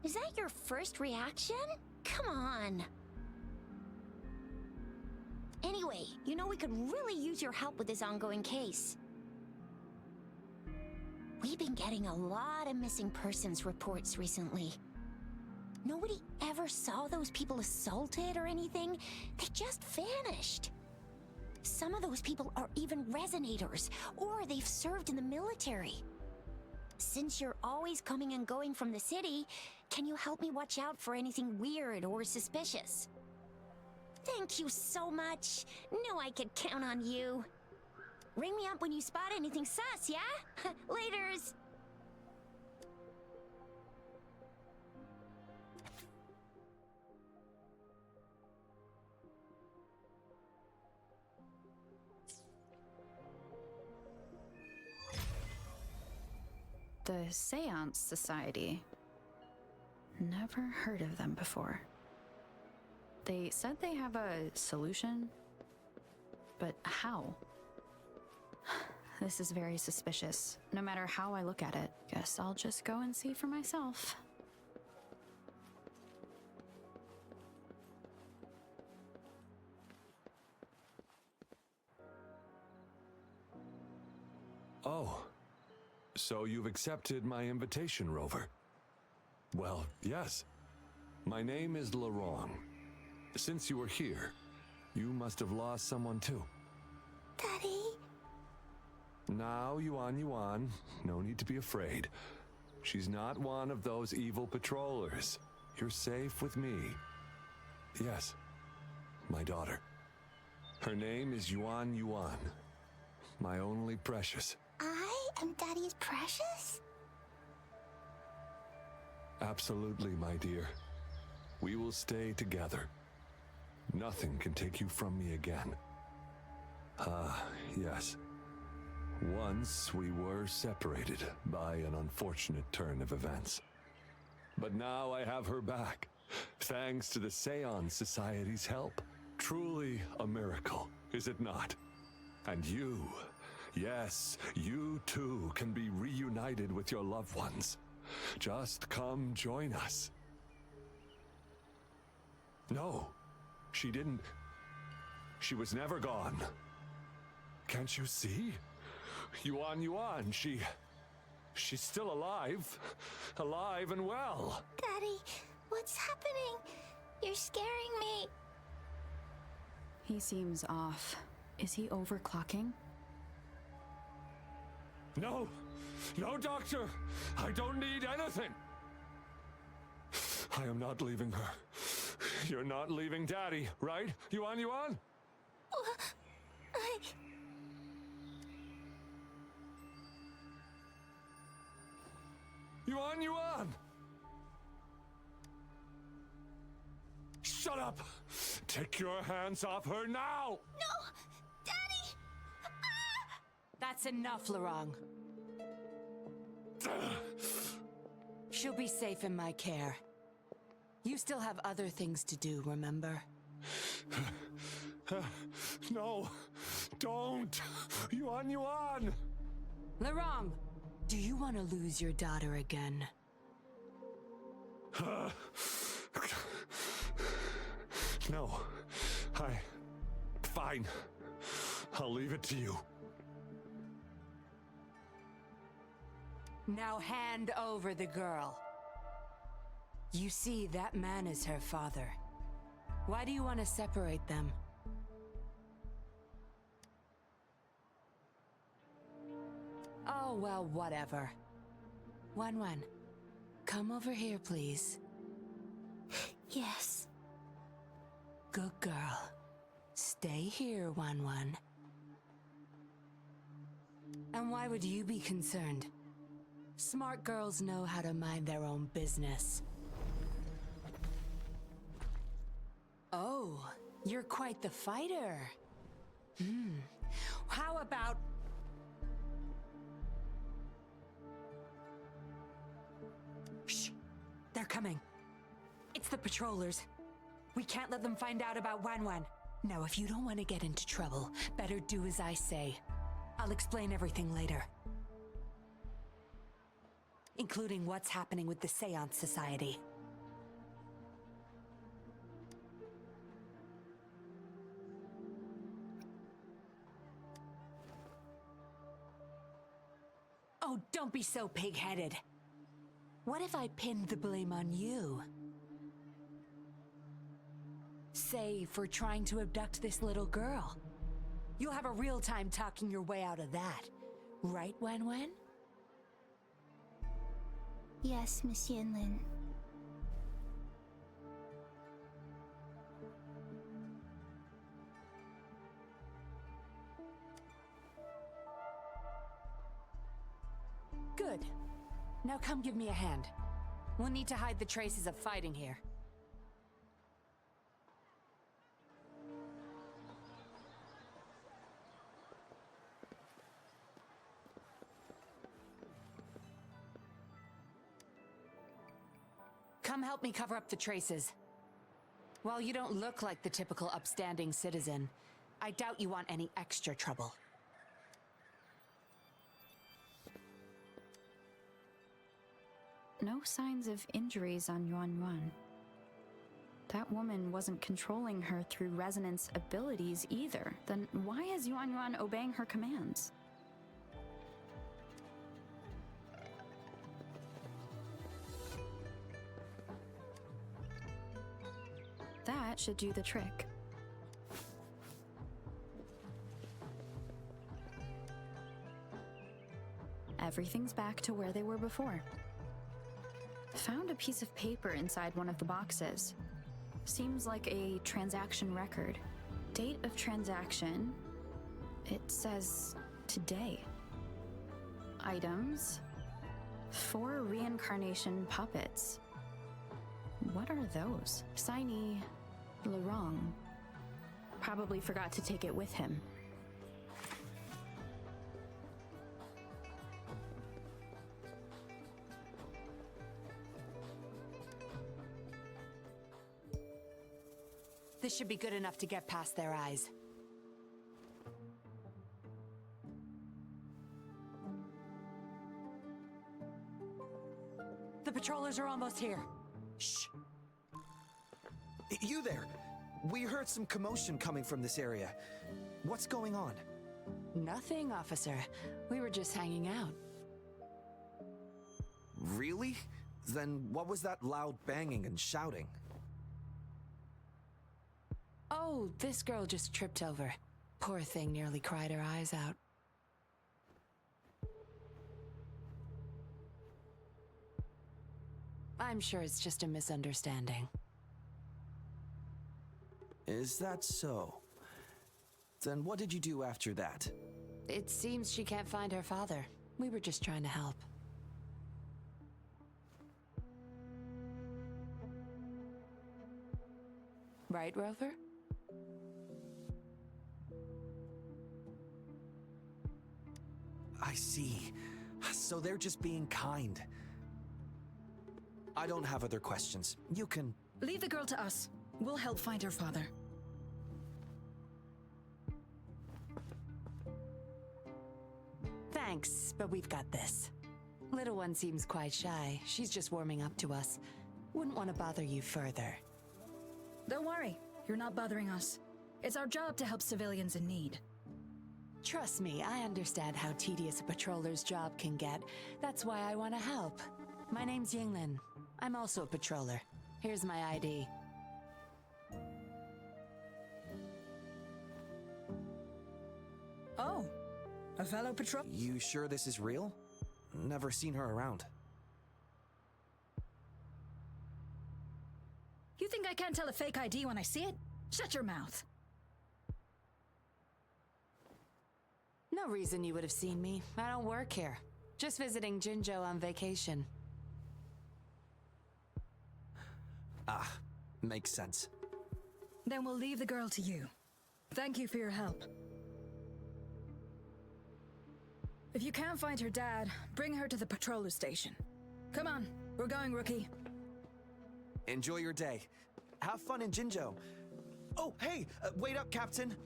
Is that your first reaction? Come on. Anyway, you know we could really use your help with this ongoing case. We've been getting a lot of missing persons reports recently. Nobody ever saw those people assaulted or anything. They just vanished. Some of those people are even resonators, or they've served in the military. Since you're always coming and going from the city, can you help me watch out for anything weird or suspicious? Thank you so much. Knew I could count on you. Ring me up when you spot anything sus, yeah? Laters. The Seance Society. Never heard of them before. They said they have a solution, but how? This is very suspicious. No matter how I look at it, guess I'll just go and see for myself. Oh, so you've accepted my invitation, Rover? Well, yes. My name is Laurent. Since you were here, you must have lost someone too. Daddy? Now, Yuan, no need to be afraid. She's not one of those evil patrollers. You're safe with me. Yes, my daughter. Her name is Yuan, my only precious. I am Daddy's precious? Absolutely, my dear. We will stay together. Nothing can take you from me again. Ah, yes. Once we were separated by an unfortunate turn of events. But now I have her back, thanks to the Seance Society's help. Truly a miracle, is it not? And you, yes, you too can be reunited with your loved ones. Just come join us. No, she didn't. She was never gone. Can't you see? Yuan, she's still alive. Alive and well. Daddy, what's happening? You're scaring me. He seems off. Is he overclocking? No, doctor. I don't need anything. I am not leaving her. You're not leaving Daddy, right? Yuan? Yuan! Shut up! Take your hands off her now! No! Daddy! That's enough, Laurent. She'll be safe in my care. You still have other things to do, remember? No! Don't! Yuan! Laurent! Do you want to lose your daughter again? No. Fine. I'll leave it to you. Now hand over the girl. You see, that man is her father. Why do you want to separate them? Oh, well, whatever. Wan, come over here, please. Yes. Good girl. Stay here, Wan. And why would you be concerned? Smart girls know how to mind their own business. Oh, you're quite the fighter. How about... Shh! They're coming. It's the patrollers. We can't let them find out about Wan. Now, if you don't want to get into trouble, better do as I say. I'll explain everything later. Including what's happening with the Seance Society. Oh, don't be so pig-headed. What if I pinned the blame on you? Say, for trying to abduct this little girl. You'll have a real time talking your way out of that. Right, Wen Wen? Yes, Miss Yinlin. Good. Now come give me a hand. We'll need to hide the traces of fighting here. Come help me cover up the traces. While you don't look like the typical upstanding citizen, I doubt you want any extra trouble. No signs of injuries on Yuan Yuan. That woman wasn't controlling her through resonance abilities either. Then why is Yuan Yuan obeying her commands? That should do the trick. Everything's back to where they were before. Found a piece of paper inside one of the boxes. Seems like a transaction record. Date of transaction. It says today. Items. 4 reincarnation puppets. What are those? Signee Larong. Probably forgot to take it with him. This should be good enough to get past their eyes. The patrollers are almost here. Shh. You there! We heard some commotion coming from this area. What's going on? Nothing, officer. We were just hanging out. Really? Then what was that loud banging and shouting? Oh, this girl just tripped over. Poor thing nearly cried her eyes out. I'm sure it's just a misunderstanding. Is that so? Then what did you do after that? It seems she can't find her father. We were just trying to help. Right, Rover? I see. So they're just being kind. I don't have other questions. You can... Leave the girl to us. We'll help find her father. Thanks, but we've got this. Little one seems quite shy. She's just warming up to us. Wouldn't want to bother you further. Don't worry. You're not bothering us. It's our job to help civilians in need. Trust me, I understand how tedious a patroller's job can get. That's why I want to help. My name's Yinlin. I'm also a patroller. Here's my ID. Oh, a fellow patrol... You sure this is real? Never seen her around. You think I can't tell a fake ID when I see it? Shut your mouth. No reason you would have seen me. I don't work here. Just visiting Jinzhou on vacation. Ah, makes sense. Then we'll leave the girl to you. Thank you for your help. If you can't find her dad, bring her to the patroller station. Come on, we're going, rookie. Enjoy your day. Have fun in Jinzhou. Oh, hey! Wait up, Captain!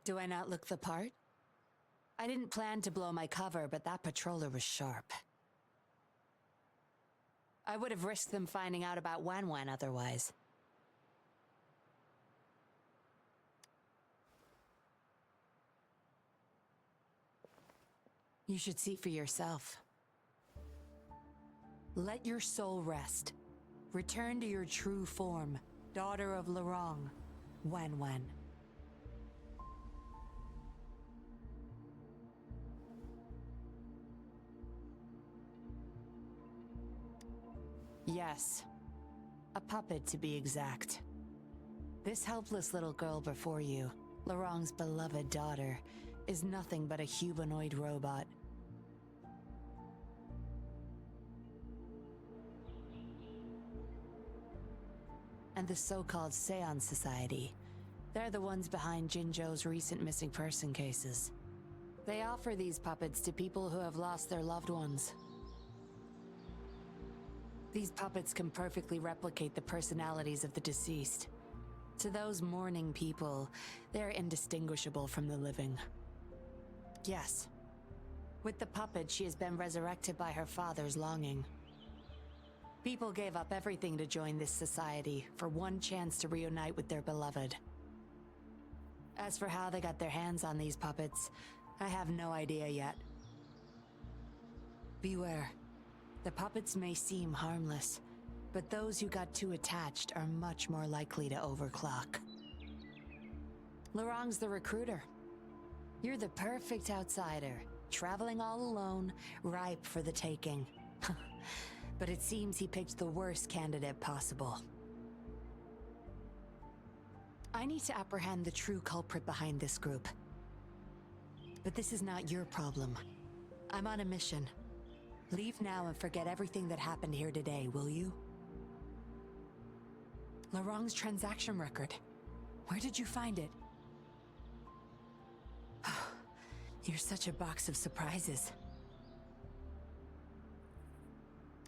Do I not look the part? I didn't plan to blow my cover, but that patroller was sharp. I would have risked them finding out about Wan Wan otherwise. You should see for yourself. Let your soul rest. Return to your true form, daughter of Lorong, Wen. Yes. A puppet, to be exact. This helpless little girl before you, Lorong's beloved daughter, is nothing but a humanoid robot. And the so-called Seance Society, they're the ones behind Jinzhou's recent missing person cases. They offer these puppets to people who have lost their loved ones. These puppets can perfectly replicate the personalities of the deceased. To those mourning people, they're indistinguishable from the living. Yes. With the puppet, she has been resurrected by her father's longing. People gave up everything to join this society for one chance to reunite with their beloved. As for how they got their hands on these puppets, I have no idea yet. Beware. The puppets may seem harmless, but those who got too attached are much more likely to overclock. Lorong's the recruiter. You're the perfect outsider, traveling all alone, ripe for the taking. But it seems he picked the worst candidate possible. I need to apprehend the true culprit behind this group. But this is not your problem. I'm on a mission. Leave now and forget everything that happened here today, will you? Lorong's transaction record. Where did you find it? You're such a box of surprises.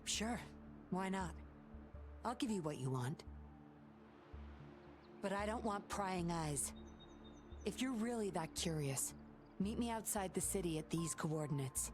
Sure, why not? I'll give you what you want. But I don't want prying eyes. If you're really that curious, meet me outside the city at these coordinates.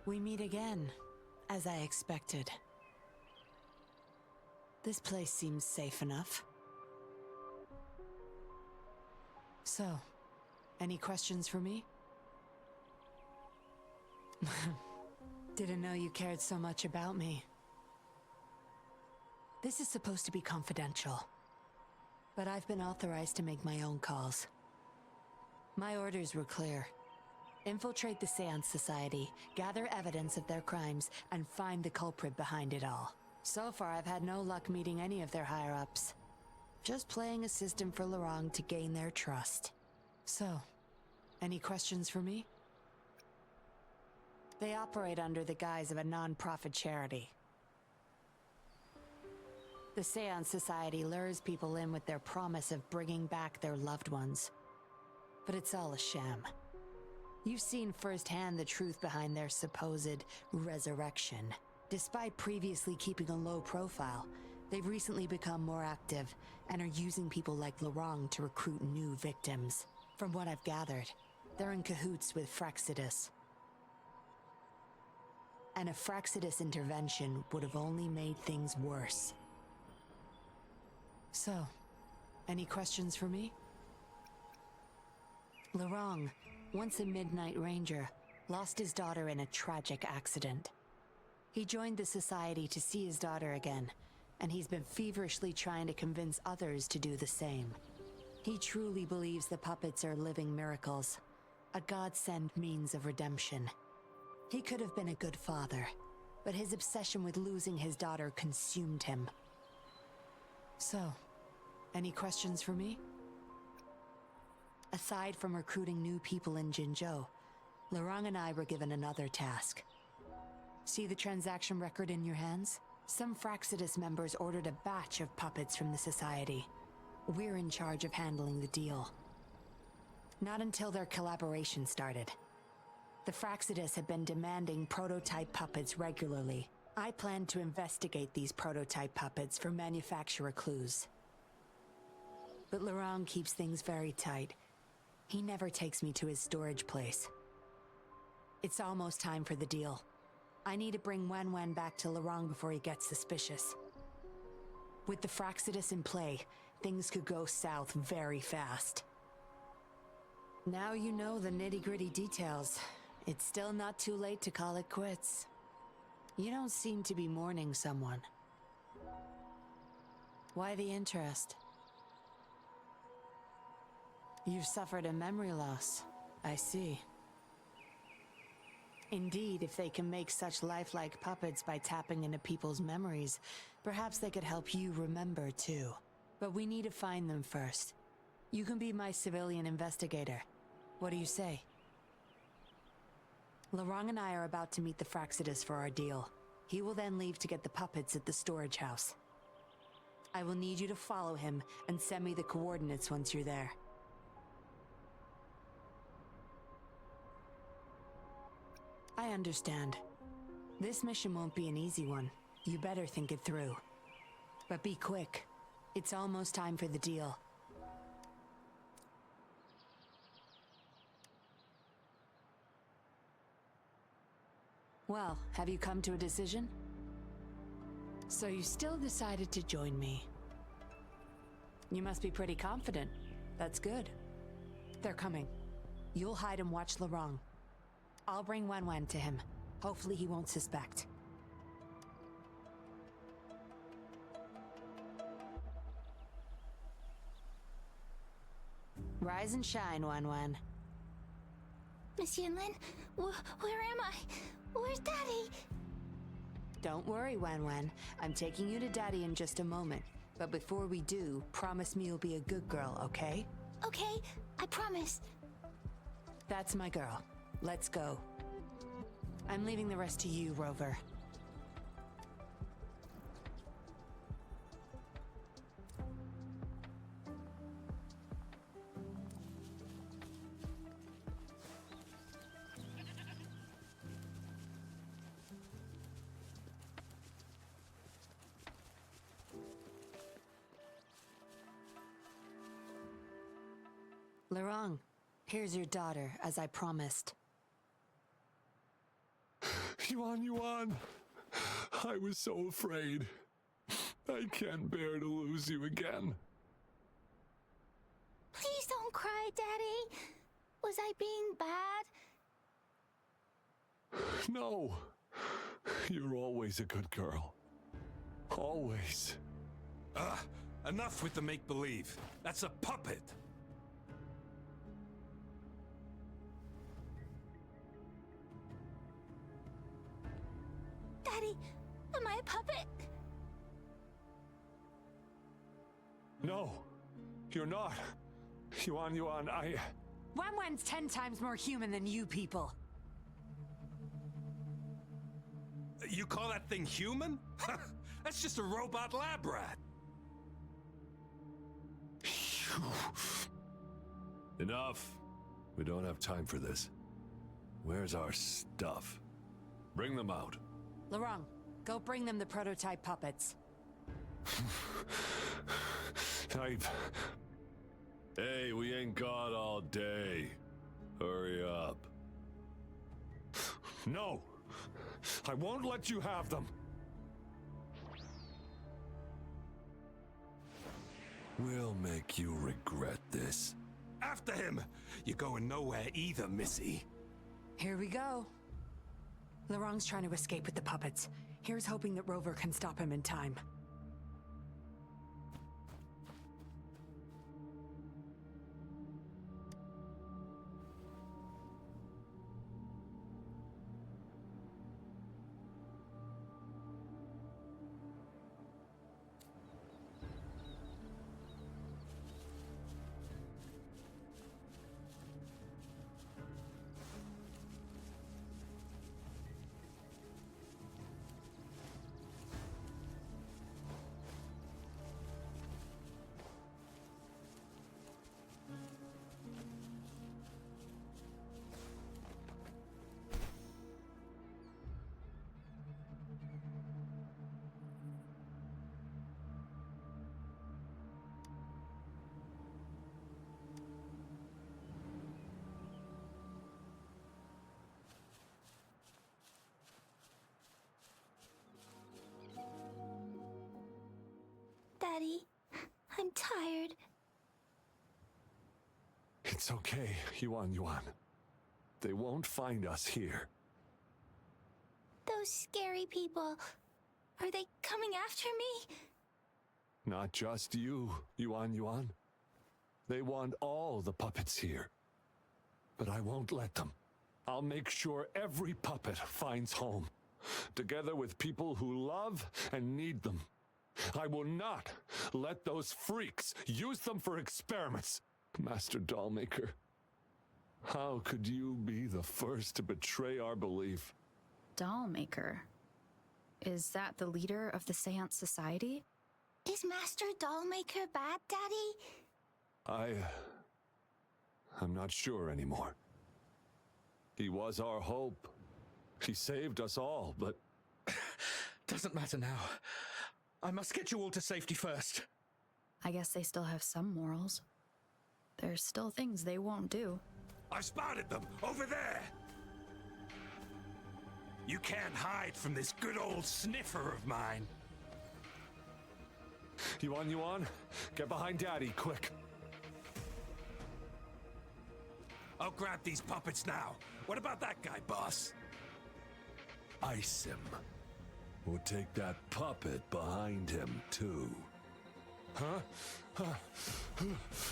We meet again, as I expected. This place seems safe enough. So, any questions for me? Didn't know you cared so much about me. This is supposed to be confidential, but I've been authorized to make my own calls. My orders were clear. Infiltrate the Seance Society, gather evidence of their crimes, and find the culprit behind it all. So far, I've had no luck meeting any of their higher-ups. Just playing a system for Lorong to gain their trust. So, any questions for me? They operate under the guise of a non-profit charity. The Seance Society lures people in with their promise of bringing back their loved ones. But it's all a sham. You've seen firsthand the truth behind their supposed resurrection. Despite previously keeping a low profile, they've recently become more active and are using people like Lorong to recruit new victims. From what I've gathered, they're in cahoots with Fraxidus. And a Fraxidus intervention would have only made things worse. So, any questions for me? Lorong, once a Midnight Ranger, lost his daughter in a tragic accident. He joined the society to see his daughter again, and he's been feverishly trying to convince others to do the same. He truly believes the puppets are living miracles, a godsend means of redemption. He could have been a good father, but his obsession with losing his daughter consumed him. So, any questions for me? Aside from recruiting new people in Jinzhou, Lorong and I were given another task. See the transaction record in your hands? Some Fraxidus members ordered a batch of puppets from the Society. We're in charge of handling the deal. Not until their collaboration started. The Fraxidus have been demanding prototype puppets regularly. I plan to investigate these prototype puppets for manufacturer clues. But Laurent keeps things very tight. He never takes me to his storage place. It's almost time for the deal. I need to bring Wen back to Laurent before he gets suspicious. With the Fraxidus in play, things could go south very fast. Now you know the nitty-gritty details. It's still not too late to call it quits. You don't seem to be mourning someone. Why the interest? You've suffered a memory loss. I see. Indeed, if they can make such lifelike puppets by tapping into people's memories, perhaps they could help you remember too. But we need to find them first. You can be my civilian investigator. What do you say? Laurent and I are about to meet the Fraxidus for our deal. He will then leave to get the puppets at the storage house. I will need you to follow him and send me the coordinates once you're there. I understand. This mission won't be an easy one. You better think it through. But be quick. It's almost time for the deal. Well, have you come to a decision? So you still decided to join me. You must be pretty confident. That's good. They're coming. You'll hide and watch Laurent. I'll bring Wen to him. Hopefully he won't suspect. Rise and shine, Wen. Miss Yinlin, where am I? Where's Daddy? Don't worry, Wen. I'm taking you to Daddy in just a moment. But before we do, promise me you'll be a good girl, okay? Okay, I promise. That's my girl. Let's go. I'm leaving the rest to you, Rover. Laurent, here's your daughter, as I promised. Yuan, I was so afraid. I can't bear to lose you again. Please don't cry, Daddy. Was I being bad? No. You're always a good girl. Always. Enough with the make-believe. That's a puppet. Daddy, am I a puppet? No, you're not. Yuan, Wen's 10 times more human than you people. You call that thing human? That's just a robot lab rat. Enough. We don't have time for this. Where's our stuff? Bring them out. Laurent, go bring them the prototype puppets. Hey, we ain't got all day. Hurry up. No! I won't let you have them! We'll make you regret this. After him! You're going nowhere either, Missy. Here we go. Laurent's trying to escape with the puppets. Here's hoping that Rover can stop him in time. Daddy. I'm tired. It's okay, Yuan. They won't find us here. Those scary people, are they coming after me? Not just you, Yuan. They want all the puppets here. But I won't let them. I'll make sure every puppet finds home, together with people who love and need them. I will not let those freaks use them for experiments. Master Dollmaker, how could you be the first to betray our belief? Dollmaker? Is that the leader of the Seance Society? Is Master Dollmaker bad, Daddy? I'm not sure anymore. He was our hope. He saved us all, but... Doesn't matter now. I must get you all to safety first. I guess they still have some morals. There's still things they won't do. I spotted them over there. You can't hide from this good old sniffer of mine. Yuan, get behind Daddy, quick. I'll grab these puppets now. What about that guy, boss? Ice him. We'll take that puppet behind him, too. Huh?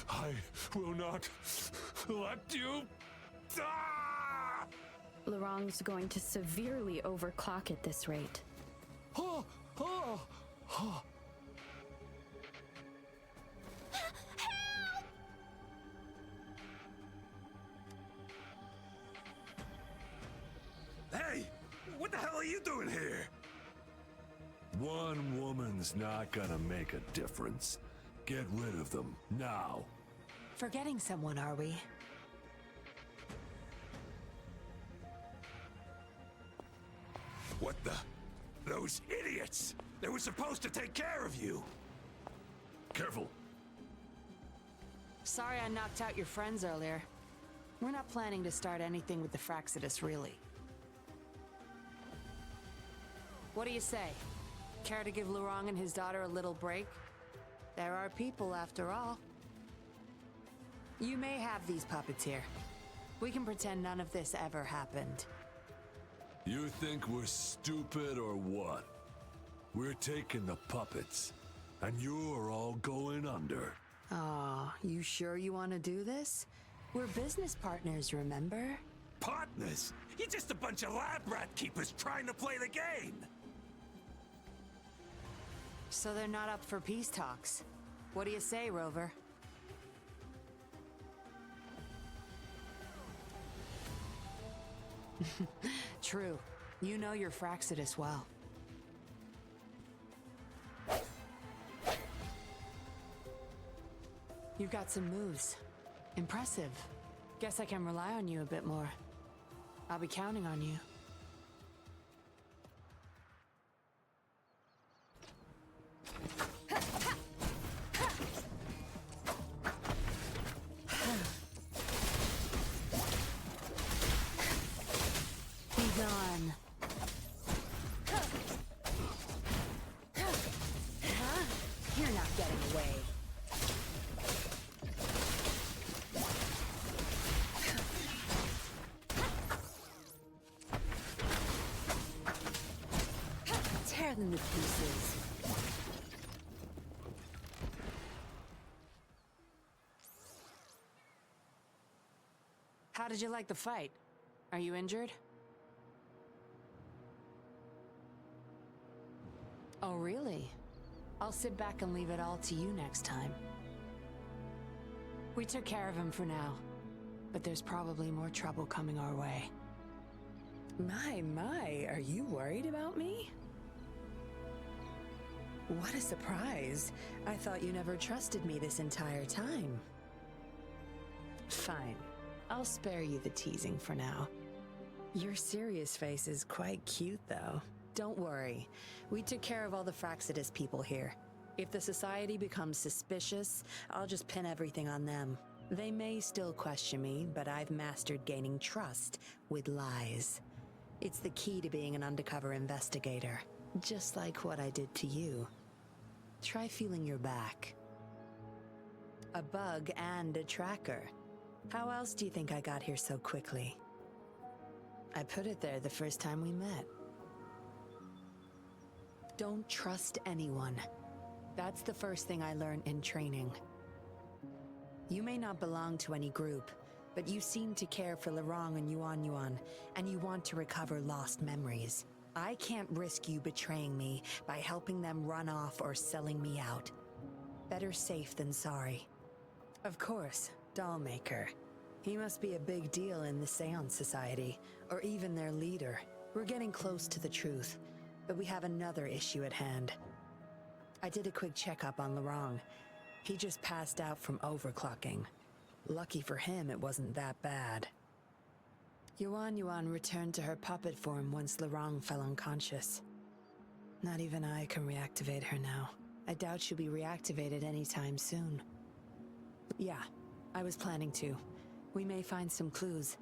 I will not let you... Ah! Laurent's going to severely overclock at this rate. Oh, oh, oh. Hey! What the hell are you doing here? One woman's not gonna make a difference. Get rid of them, now. Forgetting someone, are we? What the? Those idiots! They were supposed to take care of you! Careful. Sorry I knocked out your friends earlier. We're not planning to start anything with the Fraxidus, really. What do you say? Care to give Laurent and his daughter a little break? There are people, after all. You may have these puppets here. We can pretend none of this ever happened. You think we're stupid or what? We're taking the puppets, and you're all going under. Aw, you sure you want to do this? We're business partners, remember? Partners? You're just a bunch of lab rat keepers trying to play the game! So they're not up for peace talks. What do you say, Rover? True. You know your Fraxidus well. You've got some moves. Impressive. Guess I can rely on you a bit more. I'll be counting on you. Be gone. You're not getting away. Tear them to pieces. How did you like the fight? Are you injured? Oh, really? I'll sit back and leave it all to you next time. We took care of him for now, but there's probably more trouble coming our way. My, are you worried about me? What a surprise. I thought you never trusted me this entire time. Fine. I'll spare you the teasing for now. Your serious face is quite cute, though. Don't worry. We took care of all the Fraxidus people here. If the Society becomes suspicious, I'll just pin everything on them. They may still question me, but I've mastered gaining trust with lies. It's the key to being an undercover investigator, just like what I did to you. Try feeling your back. A bug and a tracker. How else do you think I got here so quickly? I put it there the first time we met. Don't trust anyone. That's the first thing I learned in training. You may not belong to any group, but you seem to care for Lorong and Yuan, and you want to recover lost memories. I can't risk you betraying me by helping them run off or selling me out. Better safe than sorry. Of course, Dollmaker. He must be a big deal in the Seance Society, or even their leader. We're getting close to the truth, but we have another issue at hand. I did a quick checkup on Lorong. He just passed out from overclocking. Lucky for him, it wasn't that bad. Yuan returned to her puppet form once Lorong fell unconscious. Not even I can reactivate her now. I doubt she'll be reactivated anytime soon. Yeah, I was planning to. We may find some clues.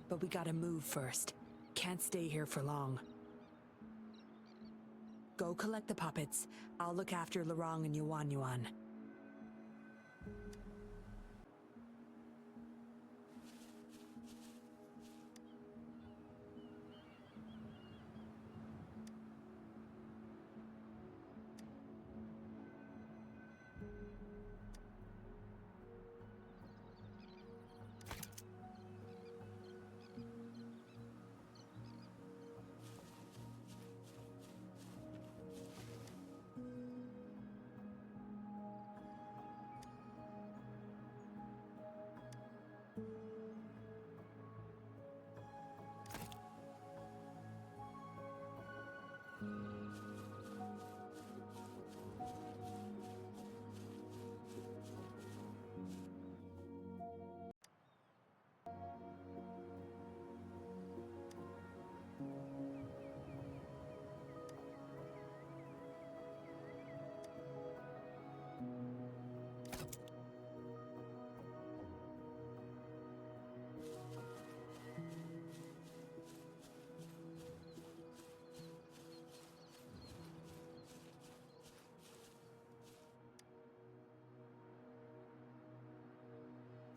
But we gotta move first. Can't stay here for long. Go collect the puppets. I'll look after Lorong and Yuan.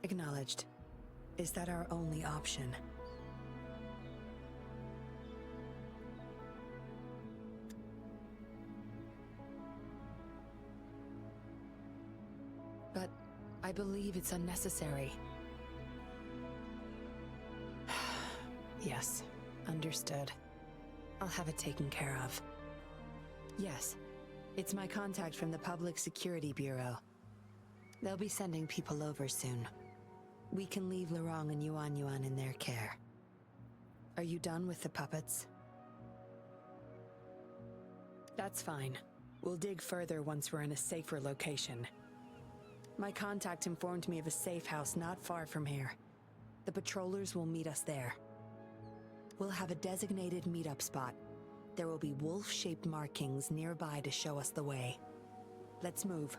Acknowledged. Is that our only option? But I believe it's unnecessary. Yes, understood. I'll have it taken care of. Yes, it's my contact from the Public Security Bureau. They'll be sending people over soon. We can leave Lorong and Yuan in their care. Are you done with the puppets? That's fine. We'll dig further once we're in a safer location. My contact informed me of a safe house not far from here. The patrollers will meet us there. We'll have a designated meetup spot. There will be wolf-shaped markings nearby to show us the way. Let's move.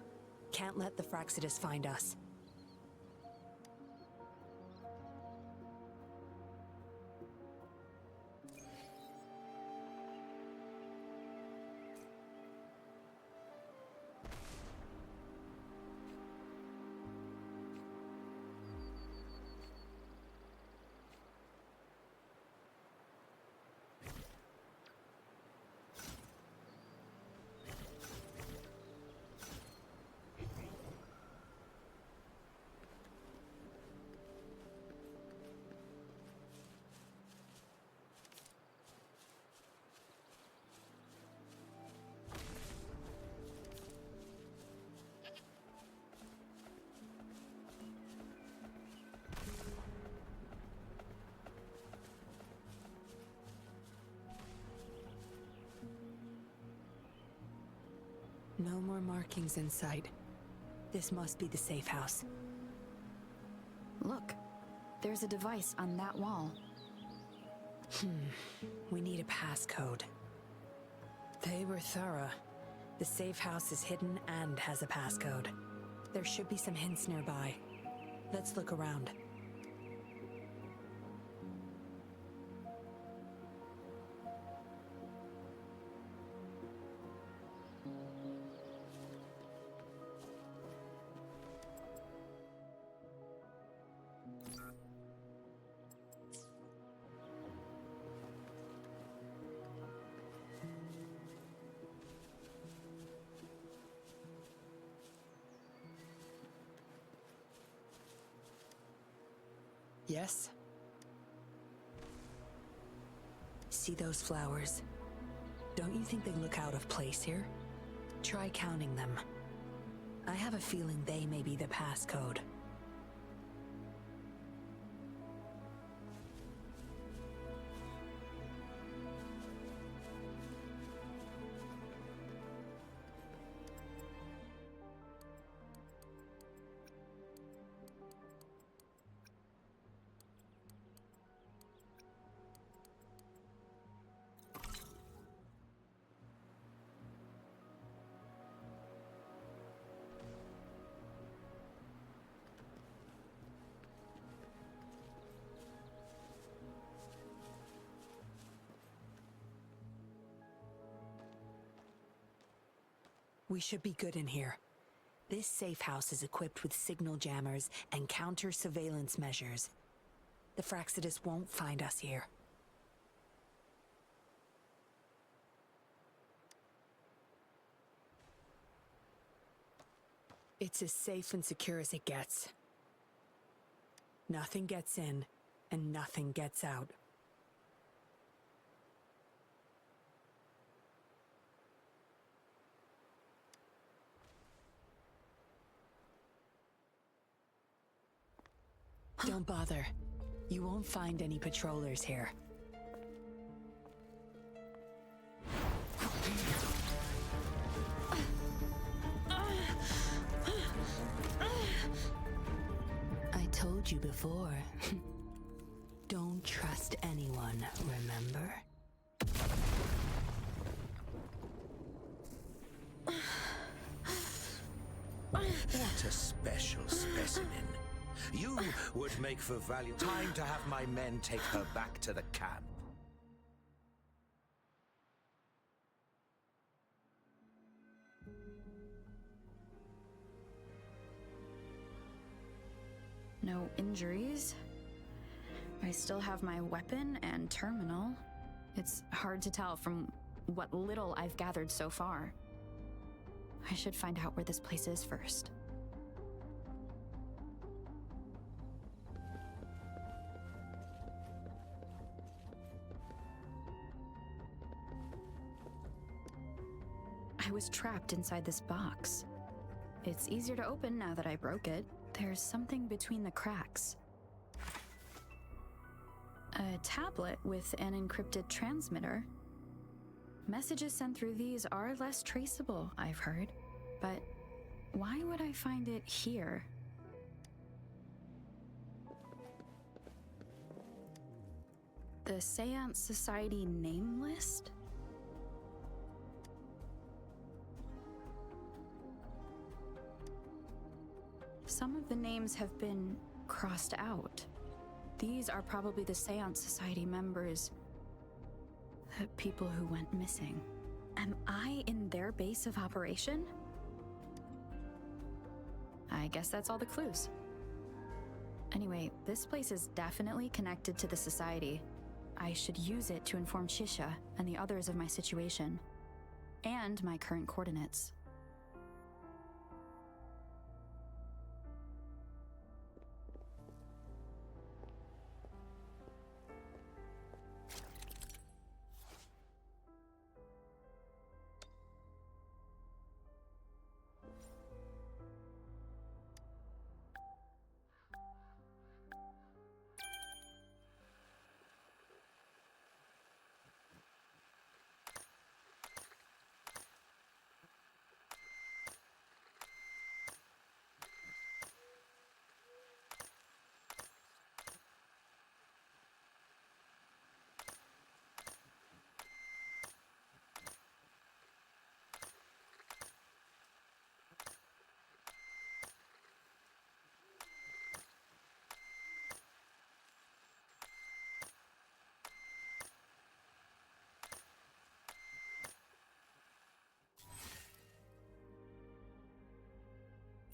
Can't let the Fraxidus find us. No more markings in sight. This must be the safe house. Look, there's a device on that wall. We need a passcode. They were thorough. The safe house is hidden and has a passcode. There should be some hints nearby. Let's look around. Yes? See those flowers? Don't you think they look out of place here? Try counting them. I have a feeling they may be the passcode. We should be good in here. This safe house is equipped with signal jammers and counter-surveillance measures. The Fraxidus won't find us here. It's as safe and secure as it gets. Nothing gets in, and nothing gets out. Don't bother. You won't find any patrollers here. I told you before. Don't trust anyone, remember? What a special specimen. You would make for value. Time to have my men take her back to the camp. No injuries. I still have my weapon and terminal. It's hard to tell from what little I've gathered so far. I should find out where this place is first. I was trapped inside this box. It's easier to open now that I broke it. There's something between the cracks. A tablet with an encrypted transmitter. Messages sent through these are less traceable, I've heard. But why would I find it here? The Seance Society name list? Some of the names have been crossed out. These are probably the Seance Society members. The people who went missing. Am I in their base of operation? I guess that's all the clues. Anyway, this place is definitely connected to the Society. I should use it to inform Shisha and the others of my situation. And my current coordinates.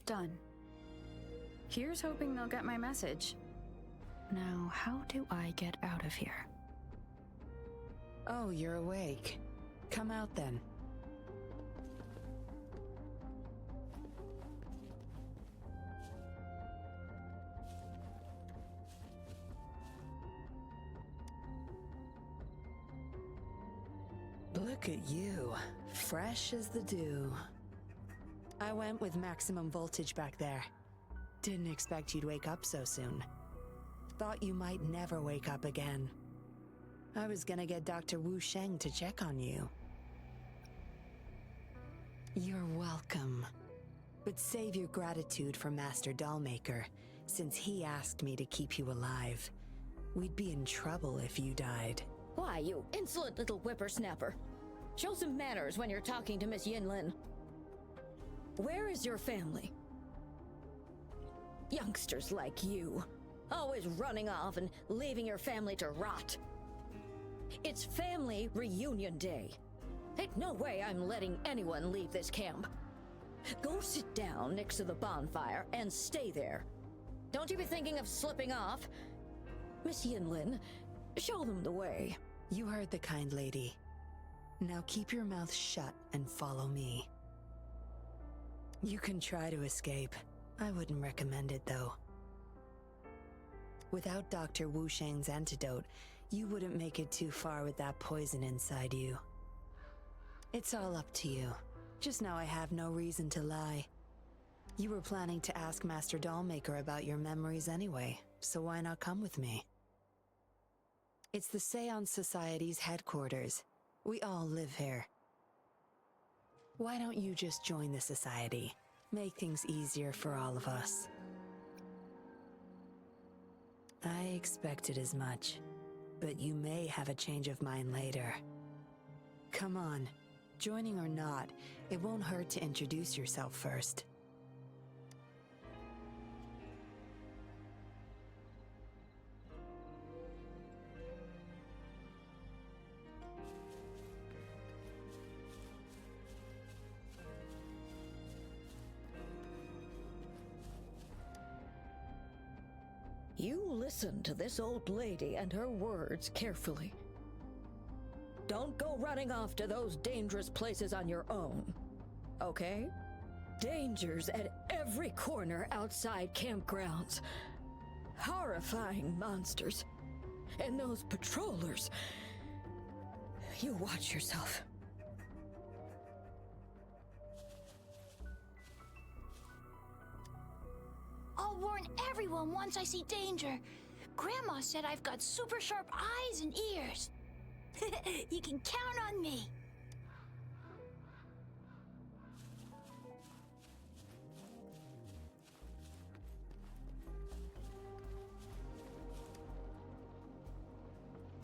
Done. Here's hoping they'll get my message. Now, how do I get out of here? Oh, you're awake. Come out then. Look at you, fresh as the dew. I went with maximum voltage back there. Didn't expect you'd wake up so soon. Thought you might never wake up again. I was gonna get Dr. Wu Sheng to check on you. You're welcome. But save your gratitude for Master Dollmaker, since he asked me to keep you alive. We'd be in trouble if you died. Why, you insolent little whippersnapper. Show some manners when you're talking to Miss Yinlin. Where is your family? Youngsters like you, always running off and leaving your family to rot. It's family reunion day. Ain't no way I'm letting anyone leave this camp. Go sit down next to the bonfire and stay there. Don't you be thinking of slipping off. Miss Yinlin, show them the way. You heard the kind lady. Now keep your mouth shut and follow me. You can try to escape. I wouldn't recommend it, though. Without Dr. Wu Sheng's antidote, you wouldn't make it too far with that poison inside you. It's all up to you. Just now I have no reason to lie. You were planning to ask Master Dollmaker about your memories anyway, so why not come with me? It's the Seance Society's headquarters. We all live here. Why don't you just join the Society? Make things easier for all of us. I expected as much, but you may have a change of mind later. Come on, joining or not, it won't hurt to introduce yourself first. You listen to this old lady and her words carefully. Don't go running off to those dangerous places on your own, okay? Dangers at every corner outside campgrounds. Horrifying monsters. And those patrollers. You watch yourself. I'll warn everyone once I see danger. Grandma said I've got super sharp eyes and ears. You can count on me.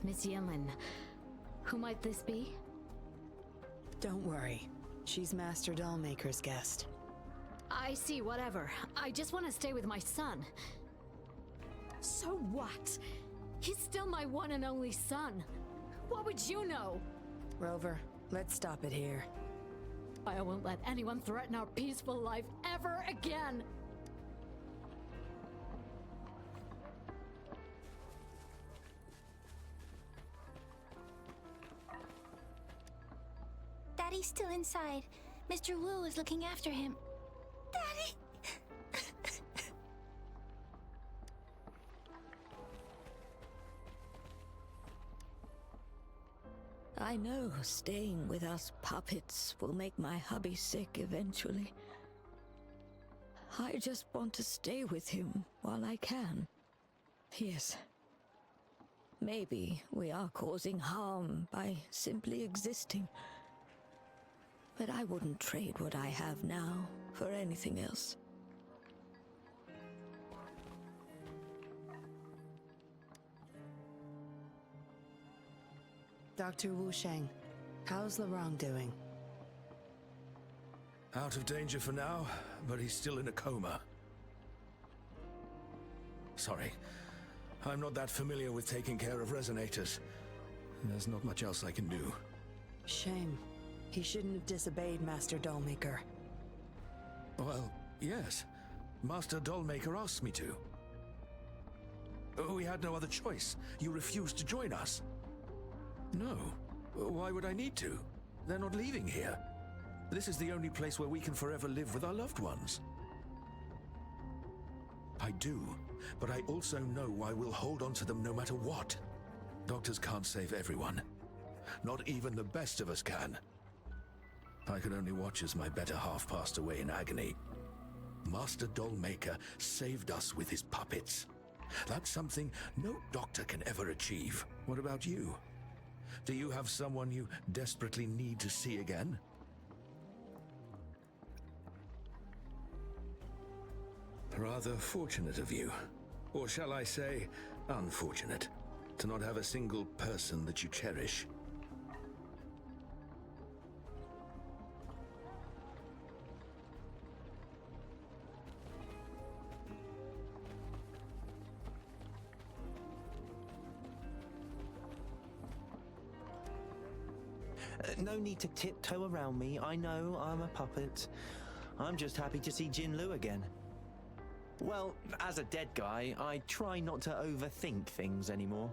Miss Yinlin, who might this be? Don't worry. She's Master Dollmaker's guest. I see, whatever. I just want to stay with my son. So what? He's still my one and only son. What would you know? Rover, let's stop it here. I won't let anyone threaten our peaceful life ever again. Daddy's still inside. Mr. Wu is looking after him. Daddy! I know staying with us puppets will make my hubby sick eventually. I just want to stay with him while I can. Yes. Maybe we are causing harm by simply existing. But I wouldn't trade what I have now for anything else. Dr. Wu Sheng, how's Lorong doing? Out of danger for now, but he's still in a coma. Sorry, I'm not that familiar with taking care of resonators. There's not much else I can do. Shame. He shouldn't have disobeyed Master Dollmaker. Well, yes. Master Dollmaker asked me to. We had no other choice. You refused to join us. No. Why would I need to? They're not leaving here. This is the only place where we can forever live with our loved ones. I do, but I also know I will hold on to them no matter what. Doctors can't save everyone. Not even the best of us can. I could only watch as my better half passed away in agony. Master Dollmaker saved us with his puppets. That's something no doctor can ever achieve. What about you? Do you have someone you desperately need to see again? Rather fortunate of you. Or shall I say, unfortunate, to not have a single person that you cherish. No need to tiptoe around me. I know I'm a puppet. I'm just happy to see Yinlin again. Well, as a dead guy, I try not to overthink things anymore.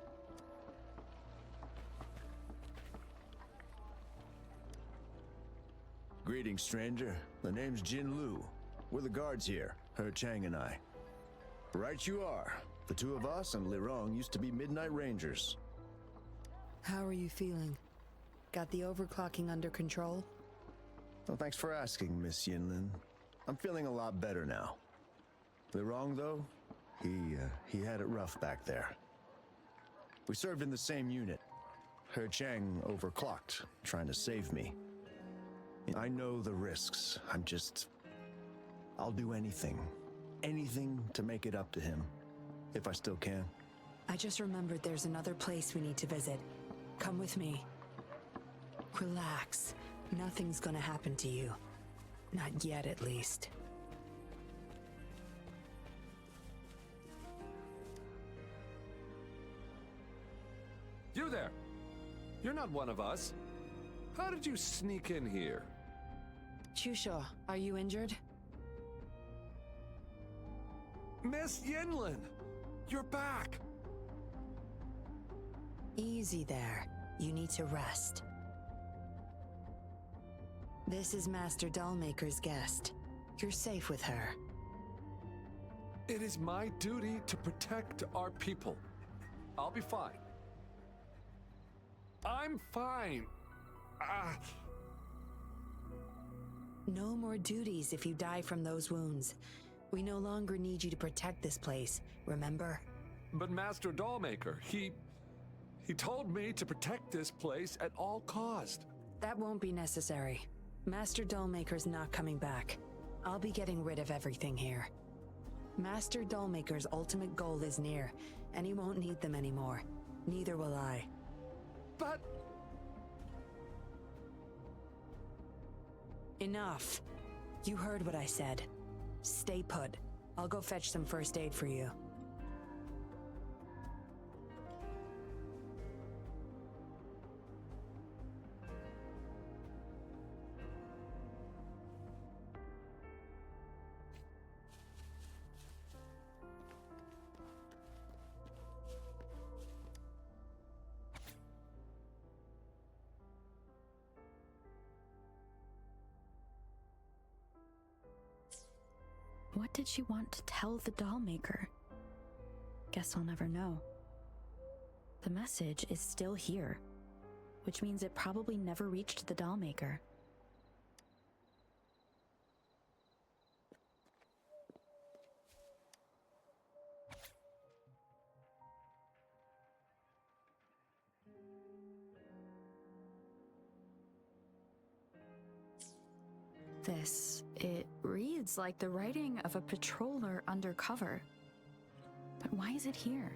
Greetings, stranger. The name's Yinlin. We're the guards here, He Chang and I. Right you are. The two of us and Lirong used to be Midnight Rangers. How are you feeling? Got the overclocking under control? Well, thanks for asking, Miss Yinlin. I'm feeling a lot better now. Lirong, though, he had it rough back there. We served in the same unit. He Chang overclocked, trying to save me. I know the risks. I'll do anything. Anything to make it up to him, if I still can. I just remembered there's another place we need to visit. Come with me. Relax. Nothing's gonna happen to you. Not yet, at least. You there! You're not one of us. How did you sneak in here? Chusha, are you injured? Miss Yinlin! You're back! Easy there. You need to rest. This is Master Dollmaker's guest. You're safe with her. It is my duty to protect our people. I'll be fine. I'm fine. No more duties if you die from those wounds. We no longer need you to protect this place, remember? But Master Dollmaker, he told me to protect this place at all cost. That won't be necessary. Master Dollmaker's not coming back. I'll be getting rid of everything here. Master Dollmaker's ultimate goal is near, and he won't need them anymore. Neither will I. But... Enough. You heard what I said. Stay put. I'll go fetch some first aid for you. What did she want to tell the Dollmaker? Guess I'll never know. The message is still here, which means it probably never reached the Dollmaker. It reads like the writing of a patroller undercover. But why is it here?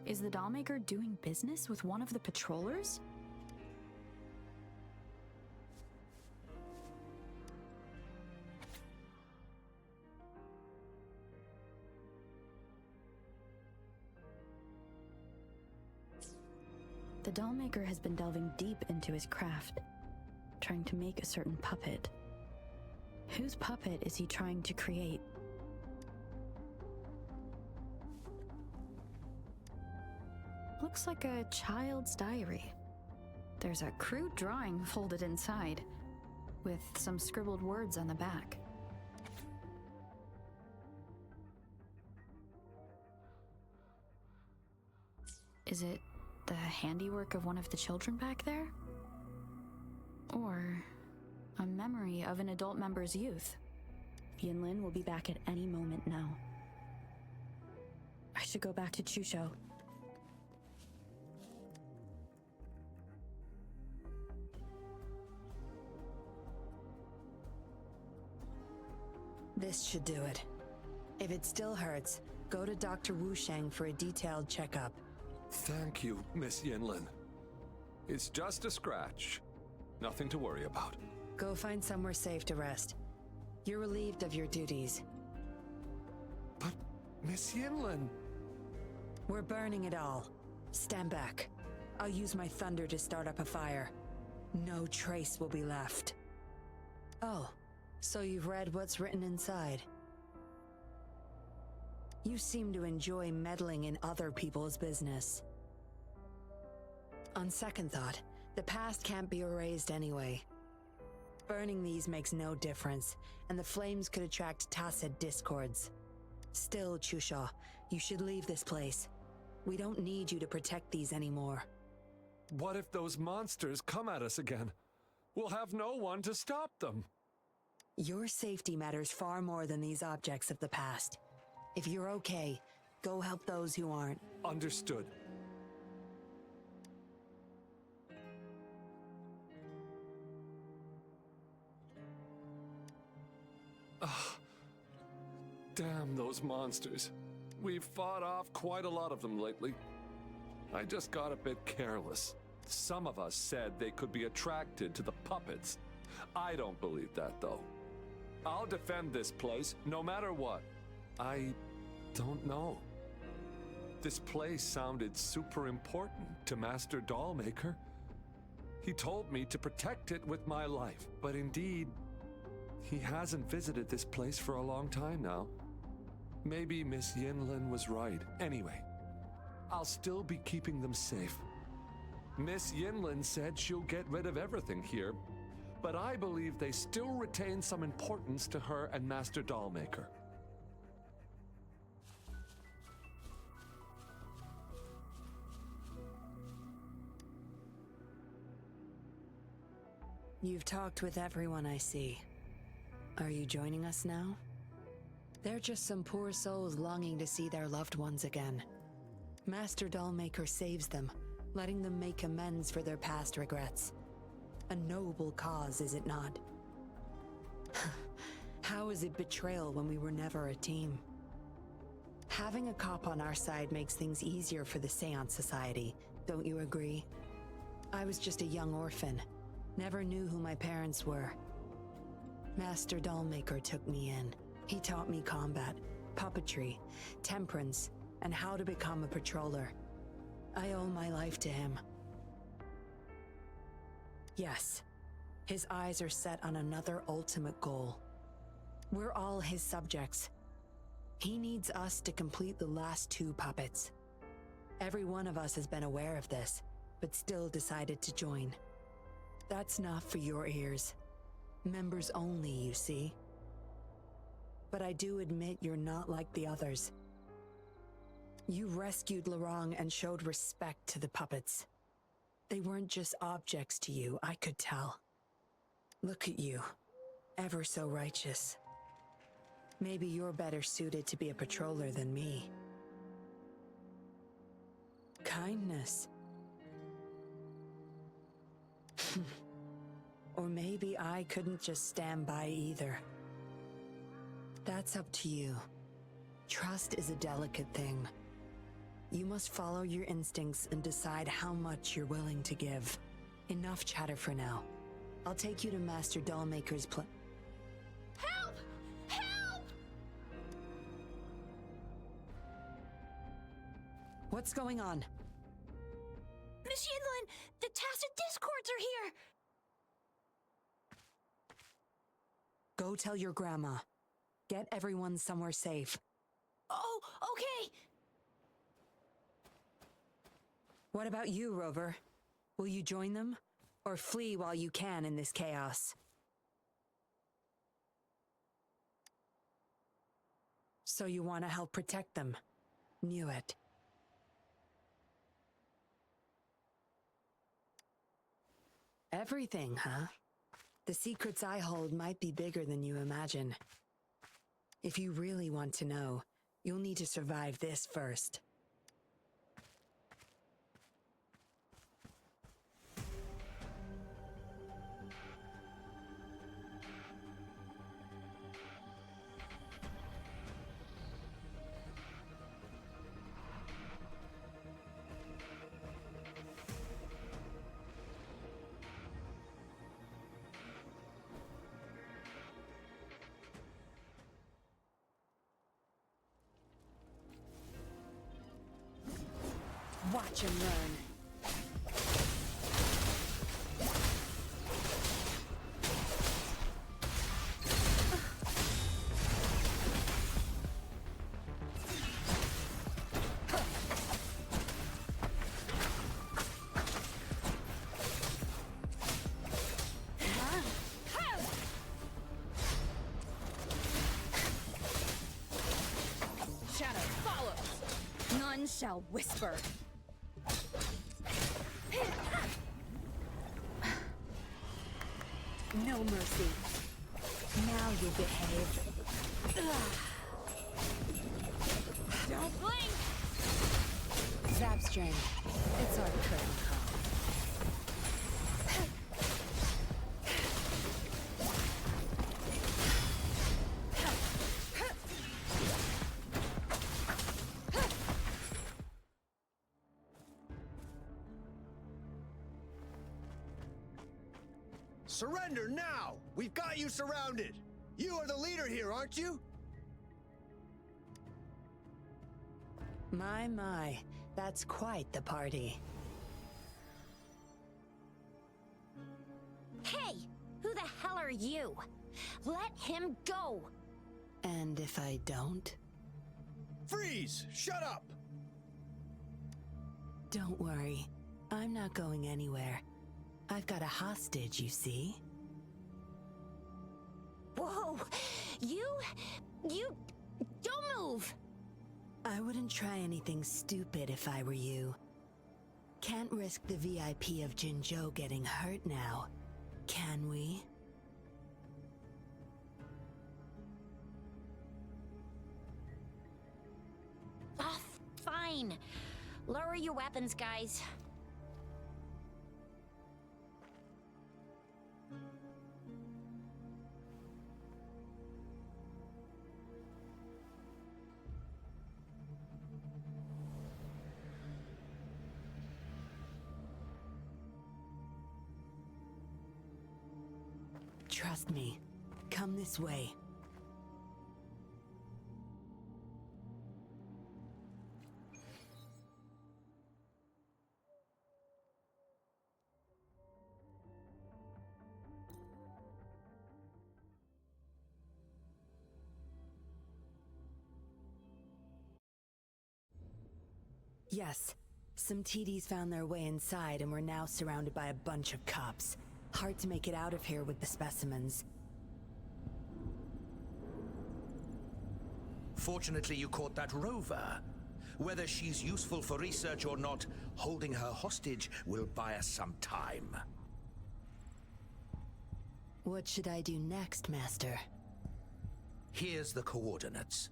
Is the Dollmaker doing business with one of the patrollers? The Dollmaker has been delving deep into his craft, trying to make a certain puppet. Whose puppet is he trying to create? Looks like a child's diary. There's a crude drawing folded inside, with some scribbled words on the back. Is it the handiwork of one of the children back there? Or a memory of an adult member's youth? Yinlin will be back at any moment now. I should go back to Chusho. This should do it. If it still hurts, go to Dr. Wusheng for a detailed checkup. Thank you, Miss Yinlin. It's just a scratch. Nothing to worry about. Go find somewhere safe to rest. You're relieved of your duties. But, Miss Yinlin... We're burning it all. Stand back. I'll use my thunder to start up a fire. No trace will be left. Oh, so you've read what's written inside. You seem to enjoy meddling in other people's business. On second thought, the past can't be erased anyway. Burning these makes no difference, and the flames could attract tacit discords. Still, Chusha, you should leave this place. We don't need you to protect these anymore. What if those monsters come at us again? We'll have no one to stop them. Your safety matters far more than these objects of the past. If you're okay, go help those who aren't. Understood. Damn those monsters. We've fought off quite a lot of them lately. I just got a bit careless. Some of us said they could be attracted to the puppets. I don't believe that, though. I'll defend this place, no matter what. I don't know. This place sounded super important to Master Dollmaker. He told me to protect it with my life, but indeed, he hasn't visited this place for a long time now. Maybe Miss Yinlin was right. Anyway, I'll still be keeping them safe. Miss Yinlin said she'll get rid of everything here, but I believe they still retain some importance to her and Master Dollmaker. You've talked with everyone I see. Are you joining us now? They're just some poor souls longing to see their loved ones again. Master Dollmaker saves them, letting them make amends for their past regrets. A noble cause, is it not? How is it betrayal when we were never a team? Having a cop on our side makes things easier for the Seance Society, don't you agree? I was just a young orphan, never knew who my parents were. Master Dollmaker took me in. He taught me combat, puppetry, temperance, and how to become a patroller. I owe my life to him. Yes, his eyes are set on another ultimate goal. We're all his subjects. He needs us to complete the last 2 puppets. Every one of us has been aware of this, but still decided to join. That's not for your ears. Members only, you see. But I do admit you're not like the others. You rescued Lorong and showed respect to the puppets. They weren't just objects to you, I could tell. Look at you, ever so righteous. Maybe you're better suited to be a patroller than me. Kindness. Or maybe I couldn't just stand by either. That's up to you. Trust is a delicate thing. You must follow your instincts and decide how much you're willing to give. Enough chatter for now. I'll take you to Master Dollmaker's Help! Help! What's going on? Miss Yinlin, the tacit discords are here! Go tell your grandma. Get everyone somewhere safe. Oh, okay! What about you, Rover? Will you join them? Or flee while you can in this chaos? So you want to help protect them? Knew it. Everything, huh? The secrets I hold might be bigger than you imagine. If you really want to know, you'll need to survive this first. Watch him run. Shadow follows. None shall whisper. No mercy. Now you behave. Don't blink! Zapstring. It's our curtain call. Surrender now! We've got you surrounded! You are the leader here, aren't you? My, that's quite the party. Hey! Who the hell are you? Let him go! And if I don't? Freeze! Shut up! Don't worry. I'm not going anywhere. I've got a hostage, you see? Whoa! You... Don't move! I wouldn't try anything stupid if I were you. Can't risk the VIP of Jinzhou getting hurt now, can we? Ah, fine. Lower your weapons, guys. Trust me. Come this way. Yes, some TDs found their way inside and we're now surrounded by a bunch of cops. Hard to make it out of here with the specimens. Fortunately, you caught that rover. Whether she's useful for research or not, holding her hostage will buy us some time. What should I do next, Master? Here's the coordinates.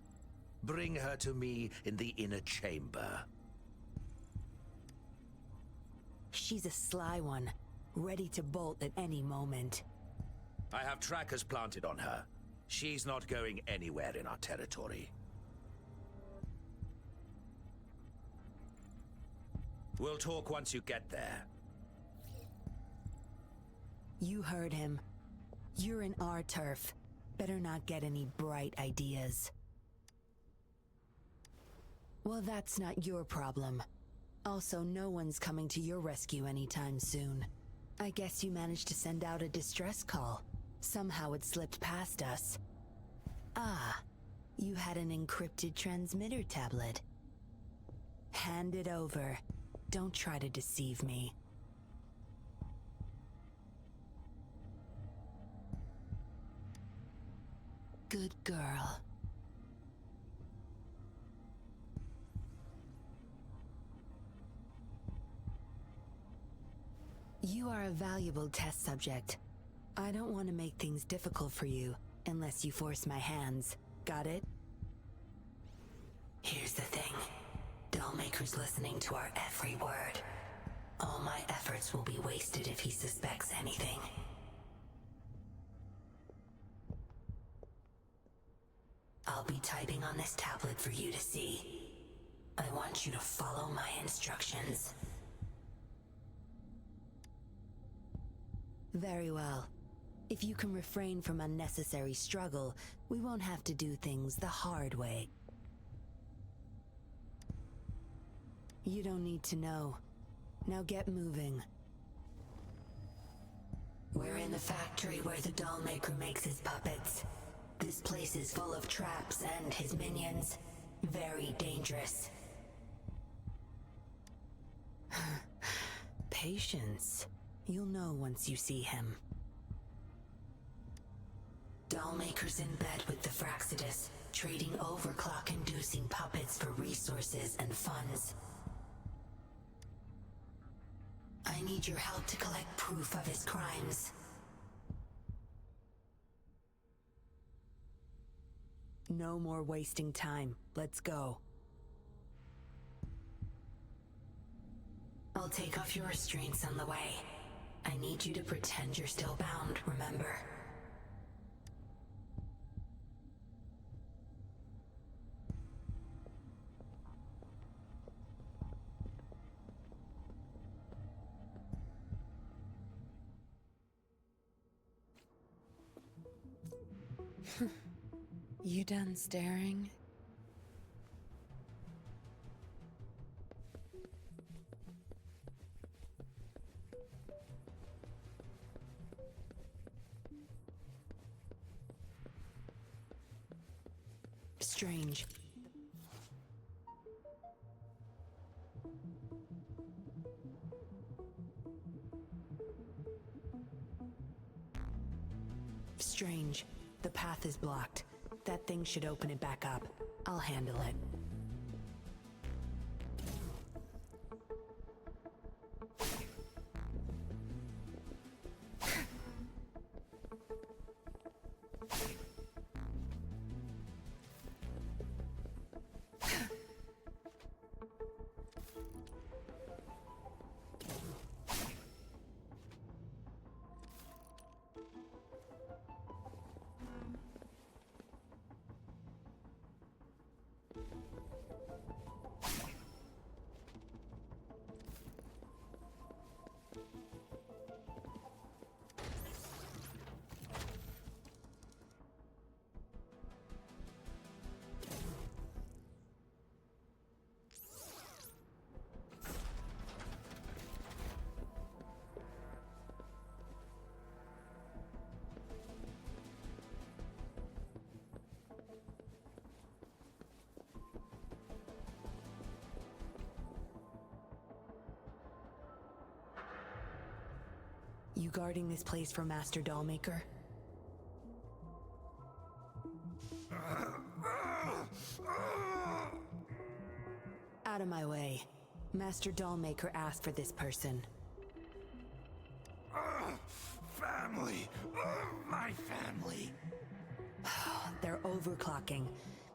Bring her to me in the inner chamber. She's a sly one, ready to bolt at any moment. I have trackers planted on her. She's not going anywhere in our territory. We'll talk once you get there. You heard him. You're in our turf. Better not get any bright ideas. Well, that's not your problem. Also, no one's coming to your rescue anytime soon. I guess you managed to send out a distress call. Somehow it slipped past us. Ah, you had an encrypted transmitter tablet. Hand it over. Don't try to deceive me. Good girl. You are a valuable test subject. I don't want to make things difficult for you unless you force my hands. Got it? Here's the thing. Dollmaker's listening to our every word. All my efforts will be wasted if he suspects anything. I'll be typing on this tablet for you to see. I want you to follow my instructions. Very well. If you can refrain from unnecessary struggle, we won't have to do things the hard way. You don't need to know. Now get moving. We're in the factory where the Dollmaker makes his puppets. This place is full of traps and his minions. Very dangerous. Patience. You'll know once you see him. Dollmaker's in bed with the Fraxidus, trading overclock-inducing puppets for resources and funds. I need your help to collect proof of his crimes. No more wasting time. Let's go. I'll take off your restraints on the way. I need you to pretend you're still bound, remember? You done staring? Strange. Strange. The path is blocked. That thing should open it back up. I'll handle it. You guarding this place for Master Dollmaker? Out of my way. Master Dollmaker asked for this person. Family! My family! They're overclocking.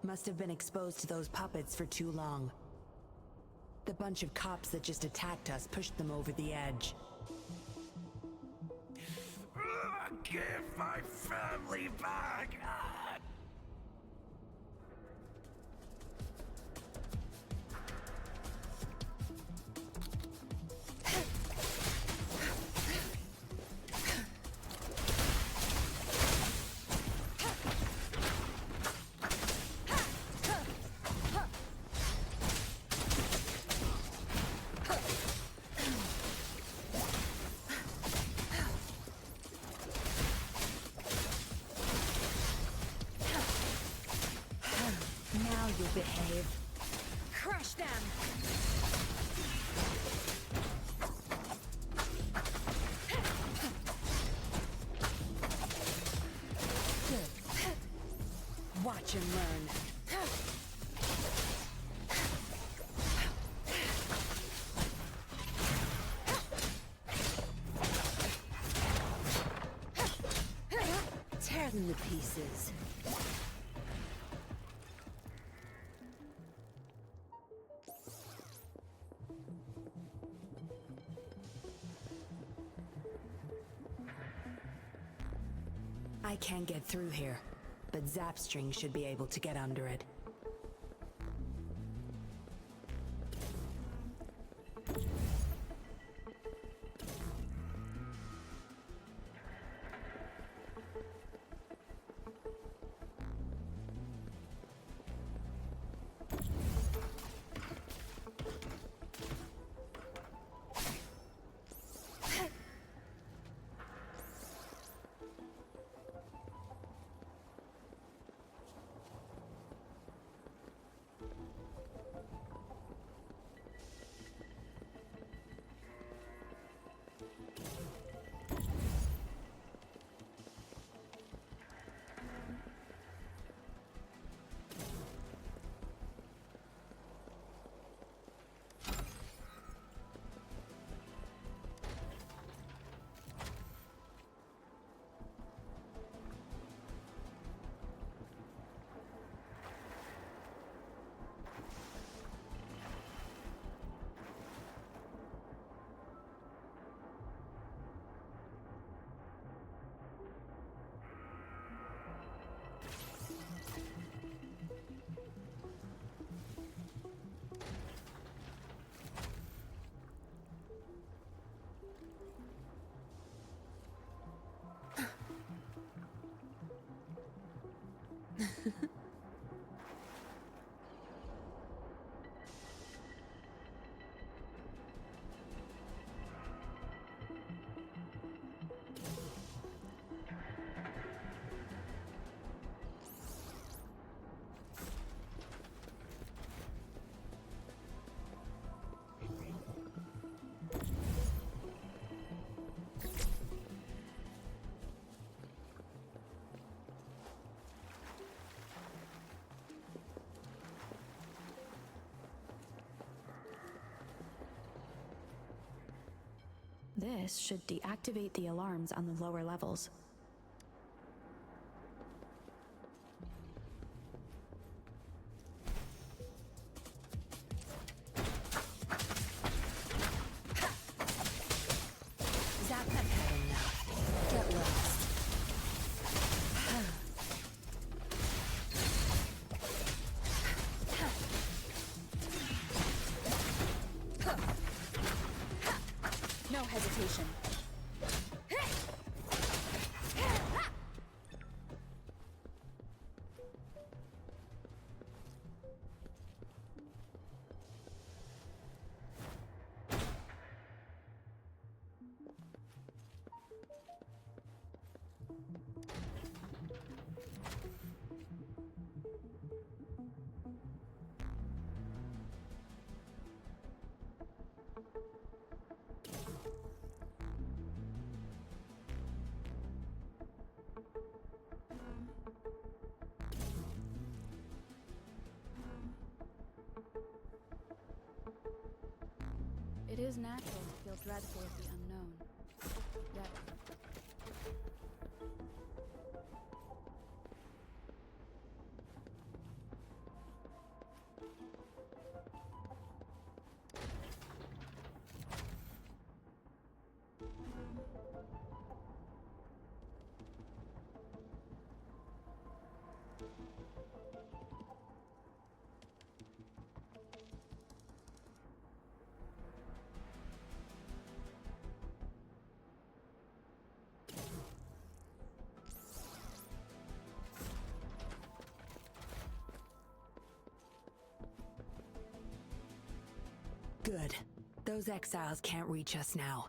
Must have been exposed to those puppets for too long. The bunch of cops that just attacked us pushed them over the edge. Give my family back! You'll behave. Crush them! Watch and learn. pieces. I can't get through here, but Zapstring should be able to get under it. This should deactivate the alarms on the lower levels. Zap that pattern now. Get lost. No hesitation. It is natural to feel dreadful of the unknown. Yet, Good. Those exiles can't reach us now.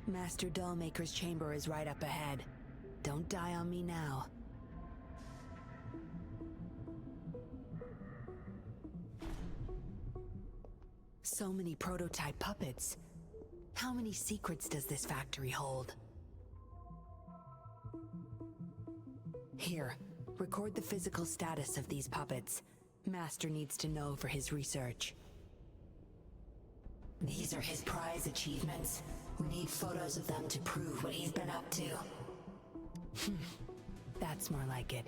Master Dollmaker's chamber is right up ahead. Don't die on me now. So many prototype puppets. How many secrets does this factory hold? Here, record the physical status of these puppets. Master needs to know for his research. These are his prize achievements. We need photos of them to prove what he's been up to. That's more like it.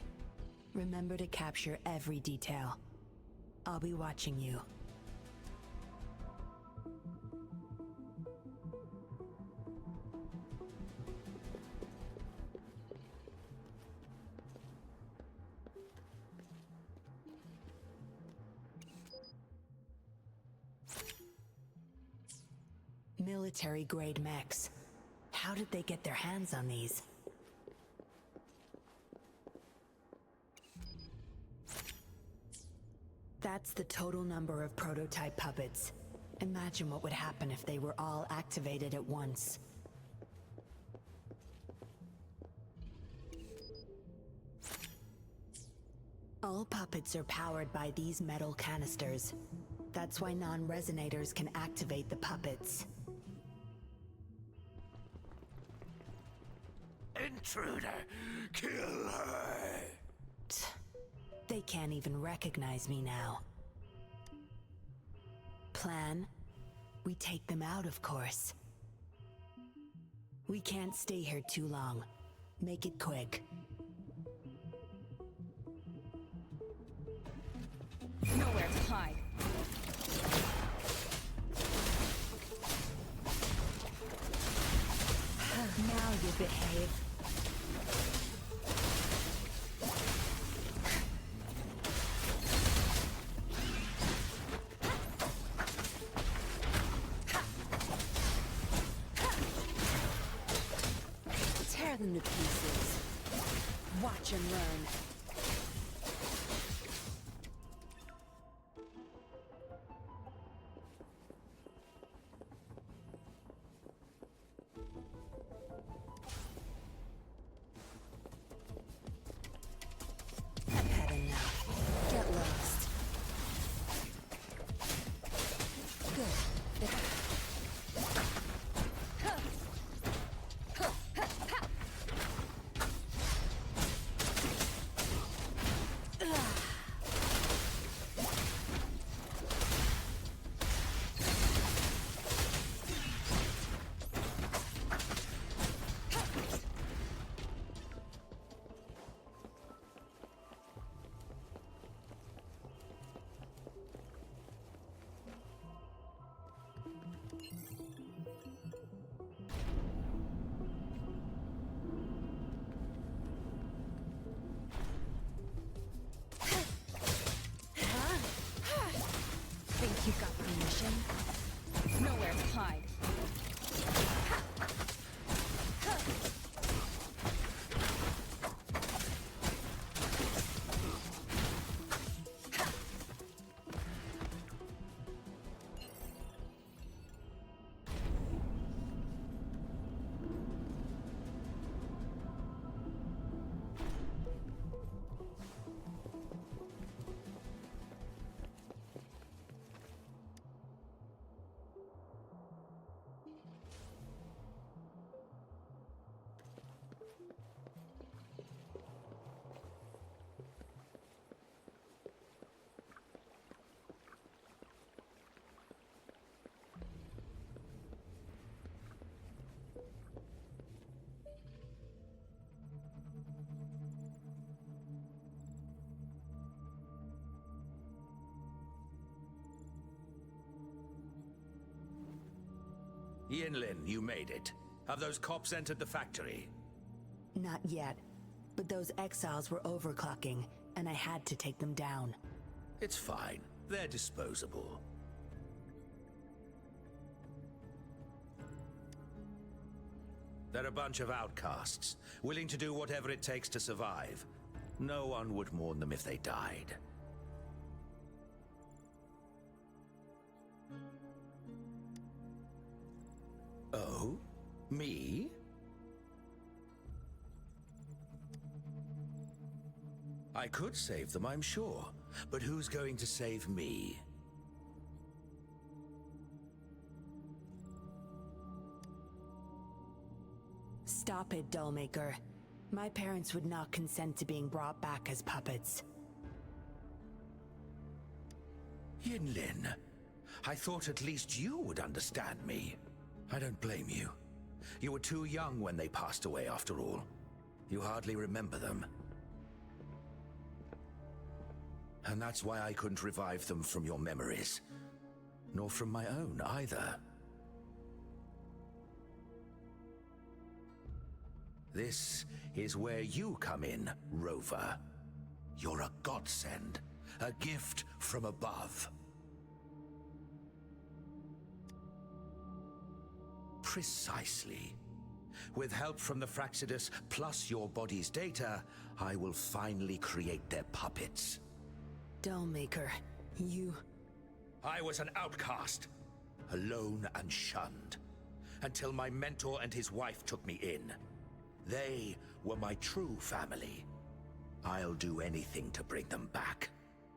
Remember to capture every detail. I'll be watching you. Military-grade mechs. How did they get their hands on these? That's the total number of prototype puppets. Imagine what would happen if they were all activated at once. All puppets are powered by these metal canisters. That's why non-resonators can activate the puppets. Intruder! Kill her! They can't even recognize me now. Plan? We take them out, of course. We can't stay here too long. Make it quick. Nowhere to hide. Now you behave. Tear them to pieces. Watch and learn. I've had enough. Get lost. Good. Think you got permission? Nowhere to hide. Yinlin, you made it. Have those cops entered the factory? Not yet. But those exiles were overclocking, and I had to take them down. It's fine. They're disposable. They're a bunch of outcasts, willing to do whatever it takes to survive. No one would mourn them if they died. Oh? Me? I could save them, I'm sure. But who's going to save me? Stop it, Dollmaker. My parents would not consent to being brought back as puppets. Yinlin, I thought at least you would understand me. I don't blame you. You were too young when they passed away, after all. You hardly remember them. And that's why I couldn't revive them from your memories. Nor from my own, either. This is where you come in, Rover. You're a godsend, a gift from above. Precisely. With help from the Fraxidus plus your body's data, I will finally create their puppets. Dollmaker, you... I was an outcast, alone and shunned, until my mentor and his wife took me in. They were my true family. I'll do anything to bring them back,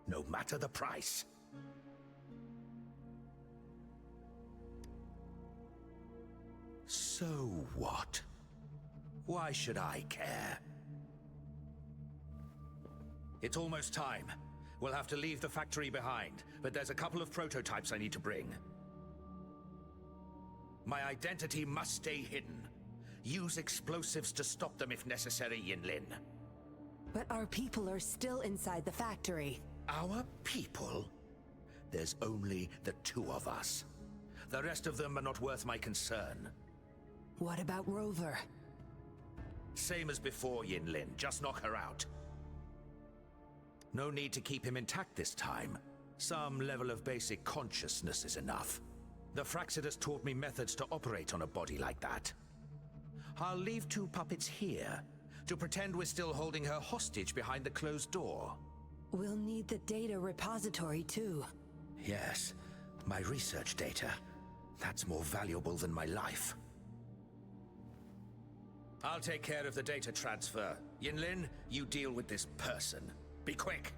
no matter the price. So what? Why should I care? It's almost time. We'll have to leave the factory behind, but there's a couple of prototypes I need to bring. My identity must stay hidden. Use explosives to stop them if necessary, Yinlin. But our people are still inside the factory. Our people? There's only the two of us. The rest of them are not worth my concern. What about Rover? Same as before, Yinlin. Just knock her out. No need to keep him intact this time. Some level of basic consciousness is enough. The Fraxidus taught me methods to operate on a body like that. I'll leave two puppets here to pretend we're still holding her hostage behind the closed door. We'll need the data repository too. Yes, my research data. That's more valuable than my life. I'll take care of the data transfer. Yinlin, you deal with this person. Be quick.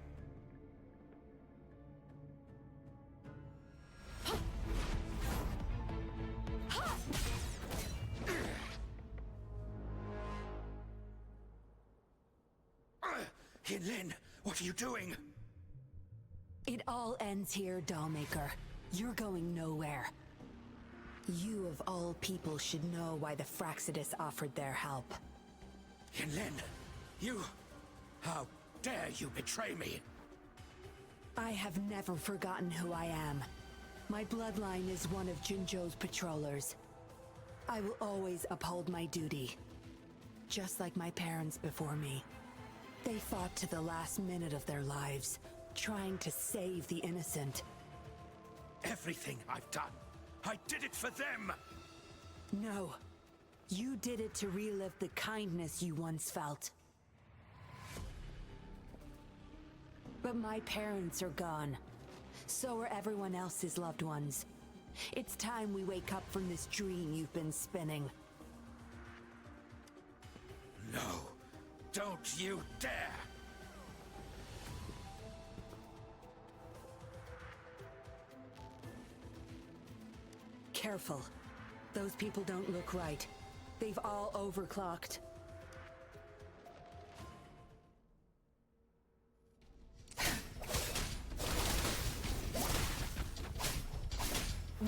Yinlin, what are you doing? It all ends here, Dollmaker. You're going nowhere. You of all people should know why the Fraxidus offered their help. Yinlin, you... How dare you betray me? I have never forgotten who I am. My bloodline is one of Jinzhou's patrollers. I will always uphold my duty. Just like my parents before me. They fought to the last minute of their lives, trying to save the innocent. Everything I've done, I did it for them! No. You did it to relive the kindness you once felt. But my parents are gone. So are everyone else's loved ones. It's time we wake up from this dream you've been spinning. No. Don't you dare! Careful. Those people don't look right. They've all overclocked.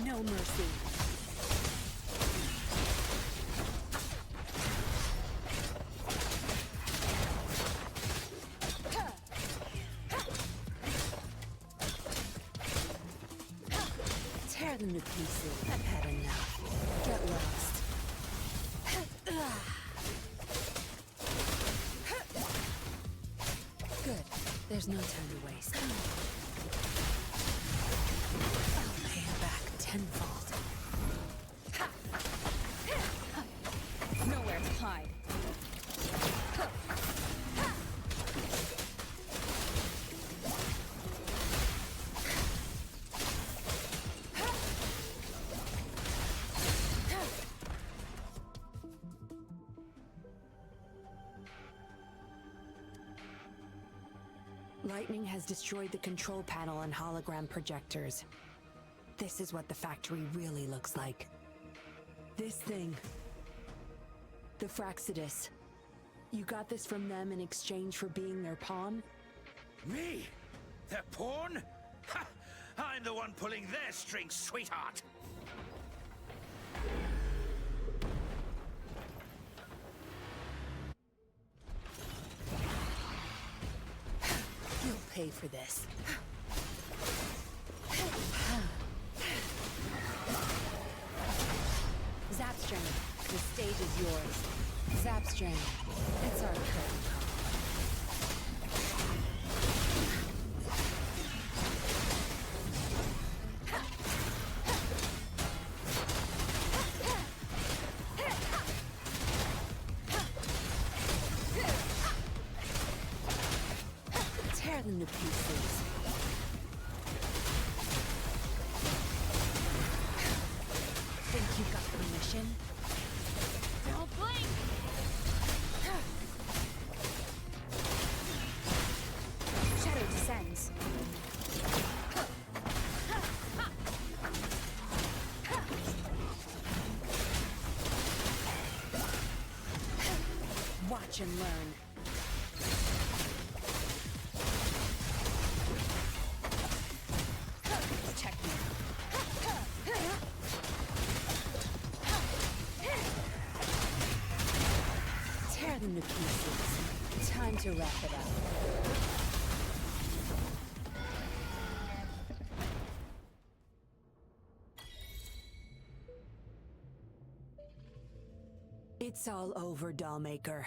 No mercy. Tear them to pieces. I've had enough. Get lost. Good. There's no time to waste. I'll pay him back tenfold. Nowhere to hide. Lightning has destroyed the control panel and hologram projectors. This is what the factory really looks like. This thing. The Fraxidus. You got this from them in exchange for being their pawn? Me? Their pawn? Ha! I'm the one pulling their strings, sweetheart. You'll pay for this. Zapstring, the stage is yours. Zapstring, it's our curtain call. Tear them to pieces. Think you got permission? Don't blink! Shadow descends. Watch and learn. Protect me. Tear them to pieces. Time to wrap it up. It's all over, Dollmaker.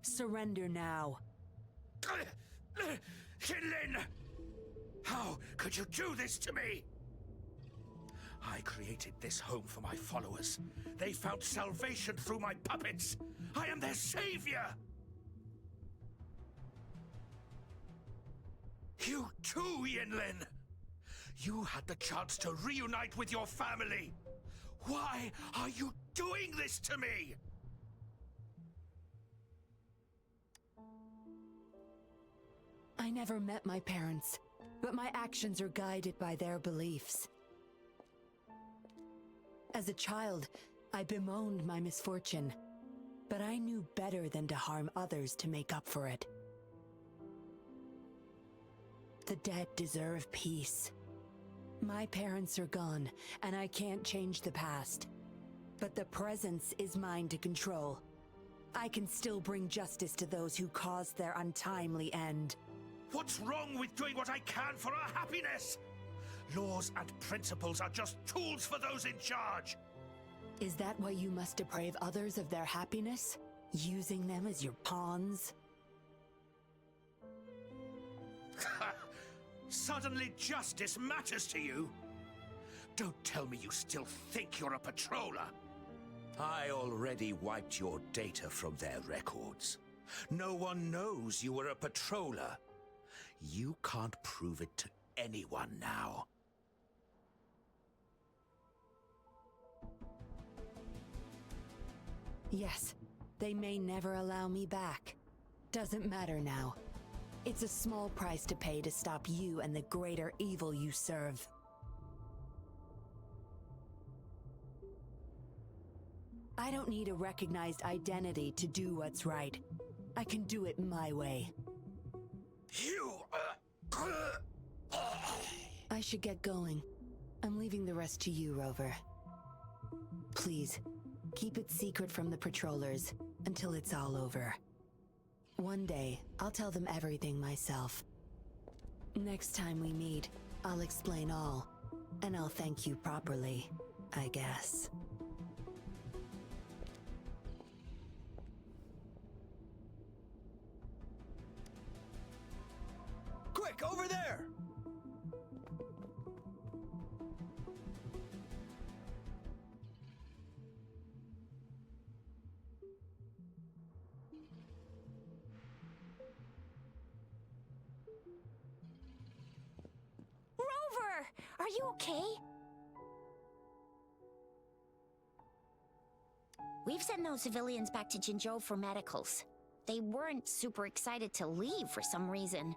Surrender now. Yinlin! How could you do this to me? I created this home for my followers. They found salvation through my puppets. I am their savior! You too, Yinlin! You had the chance to reunite with your family. Why are you doing this to me? I never met my parents, but my actions are guided by their beliefs. As a child, I bemoaned my misfortune, but I knew better than to harm others to make up for it. The dead deserve peace. My parents are gone, and I can't change the past. But the presence is mine to control. I can still bring justice to those who caused their untimely end. What's wrong with doing what I can for our happiness? Laws and principles are just tools for those in charge. Is that why you must deprive others of their happiness? Using them as your pawns? Suddenly justice matters to you? Don't tell me you still think you're a patroller. I already wiped your data from their records. No one knows you were a patroller. You can't prove it to anyone now. Yes, they may never allow me back. Doesn't matter now. It's a small price to pay to stop you and the greater evil you serve. I don't need a recognized identity to do what's right. I can do it my way. I should get going. I'm leaving the rest to you, Rover. Please, keep it secret from the patrollers until it's all over. One day, I'll tell them everything myself. Next time we meet, I'll explain all, and I'll thank you properly, I guess. Quick, over there! Rover! Are you okay? We've sent those civilians back to Jinzhou for medicals. They weren't super excited to leave for some reason.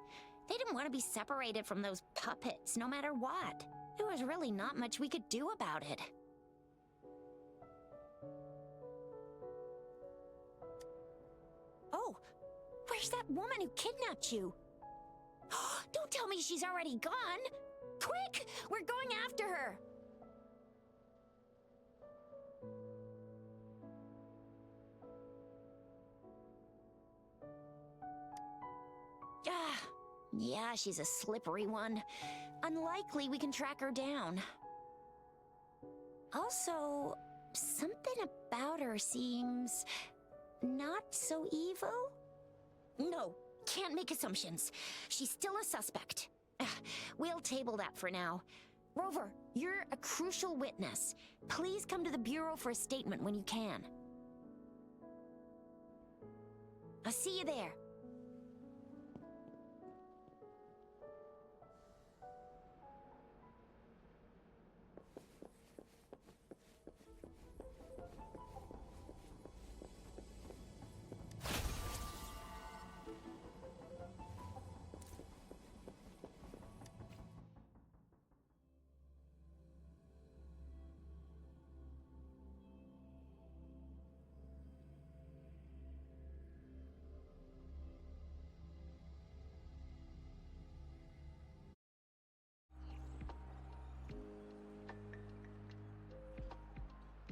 They didn't want to be separated from those puppets, no matter what. There was really not much we could do about it. Oh, where's that woman who kidnapped you? Don't tell me she's already gone! Quick! We're going after her! Ah, yeah, she's a slippery one. Unlikely we can track her down. Also, something about her seems not so evil? No, can't make assumptions. She's still a suspect. We'll table that for now. Rover, you're a crucial witness. Please come to the Bureau for a statement when you can. I'll see you there.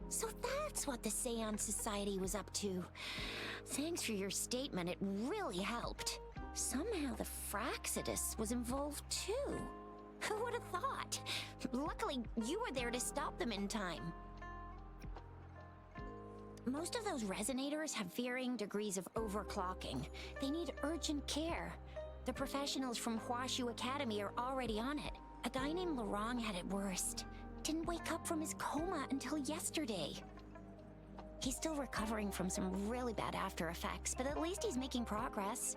So that's what the Seance Society was up to. Thanks for your statement, it really helped. Somehow the Fraccidus was involved too. Who would have thought? Luckily, you were there to stop them in time. Most of those resonators have varying degrees of overclocking. They need urgent care. The professionals from Huashu Academy are already on it. A guy named Lorong had it worst. Didn't wake up from his coma until yesterday. He's still recovering from some really bad after effects, but at least he's making progress.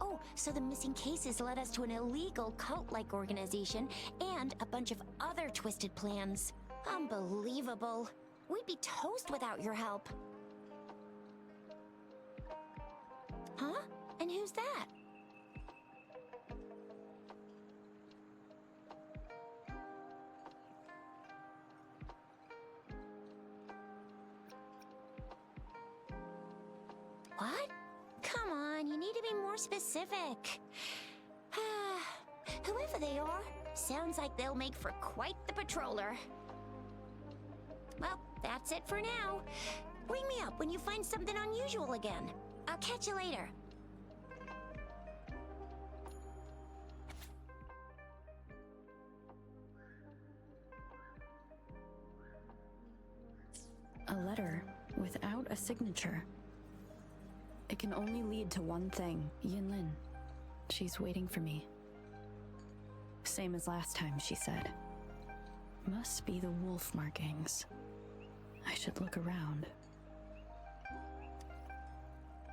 Oh, so the missing cases led us to an illegal cult-like organization and a bunch of other twisted plans. Unbelievable. We'd be toast without your help. Huh? And who's that? What? Come on, you need to be more specific. Whoever they are, sounds like they'll make for quite the patroller. Well, that's it for now. Ring me up when you find something unusual again. I'll catch you later. A letter without a signature. It can only lead to one thing, Yinlin. She's waiting for me. Same as last time, she said. Must be the wolf markings. I should look around.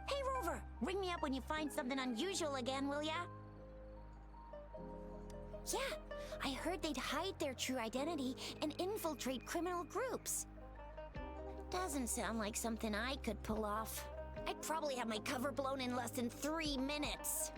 Hey, Rover! Ring me up when you find something unusual again, will ya? Yeah, I heard they'd hide their true identity and infiltrate criminal groups. Doesn't sound like something I could pull off. I'd probably have my cover blown in less than 3 minutes.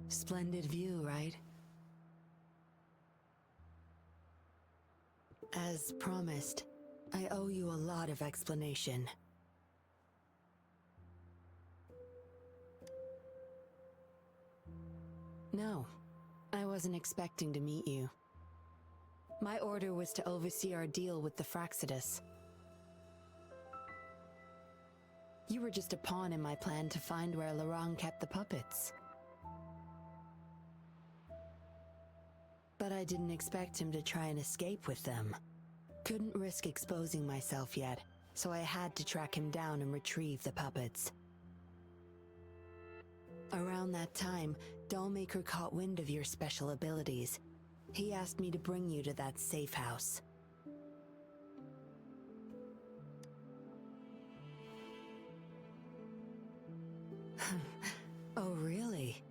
Splendid view, right? As promised, I owe you a lot of explanation. No, I wasn't expecting to meet you. My order was to oversee our deal with the Fraccidus. You were just a pawn in my plan to find where Lorong kept the puppets. But I didn't expect him to try and escape with them. Couldn't risk exposing myself yet, so I had to track him down and retrieve the puppets. Around that time, Dollmaker caught wind of your special abilities. He asked me to bring you to that safe house. Oh, really?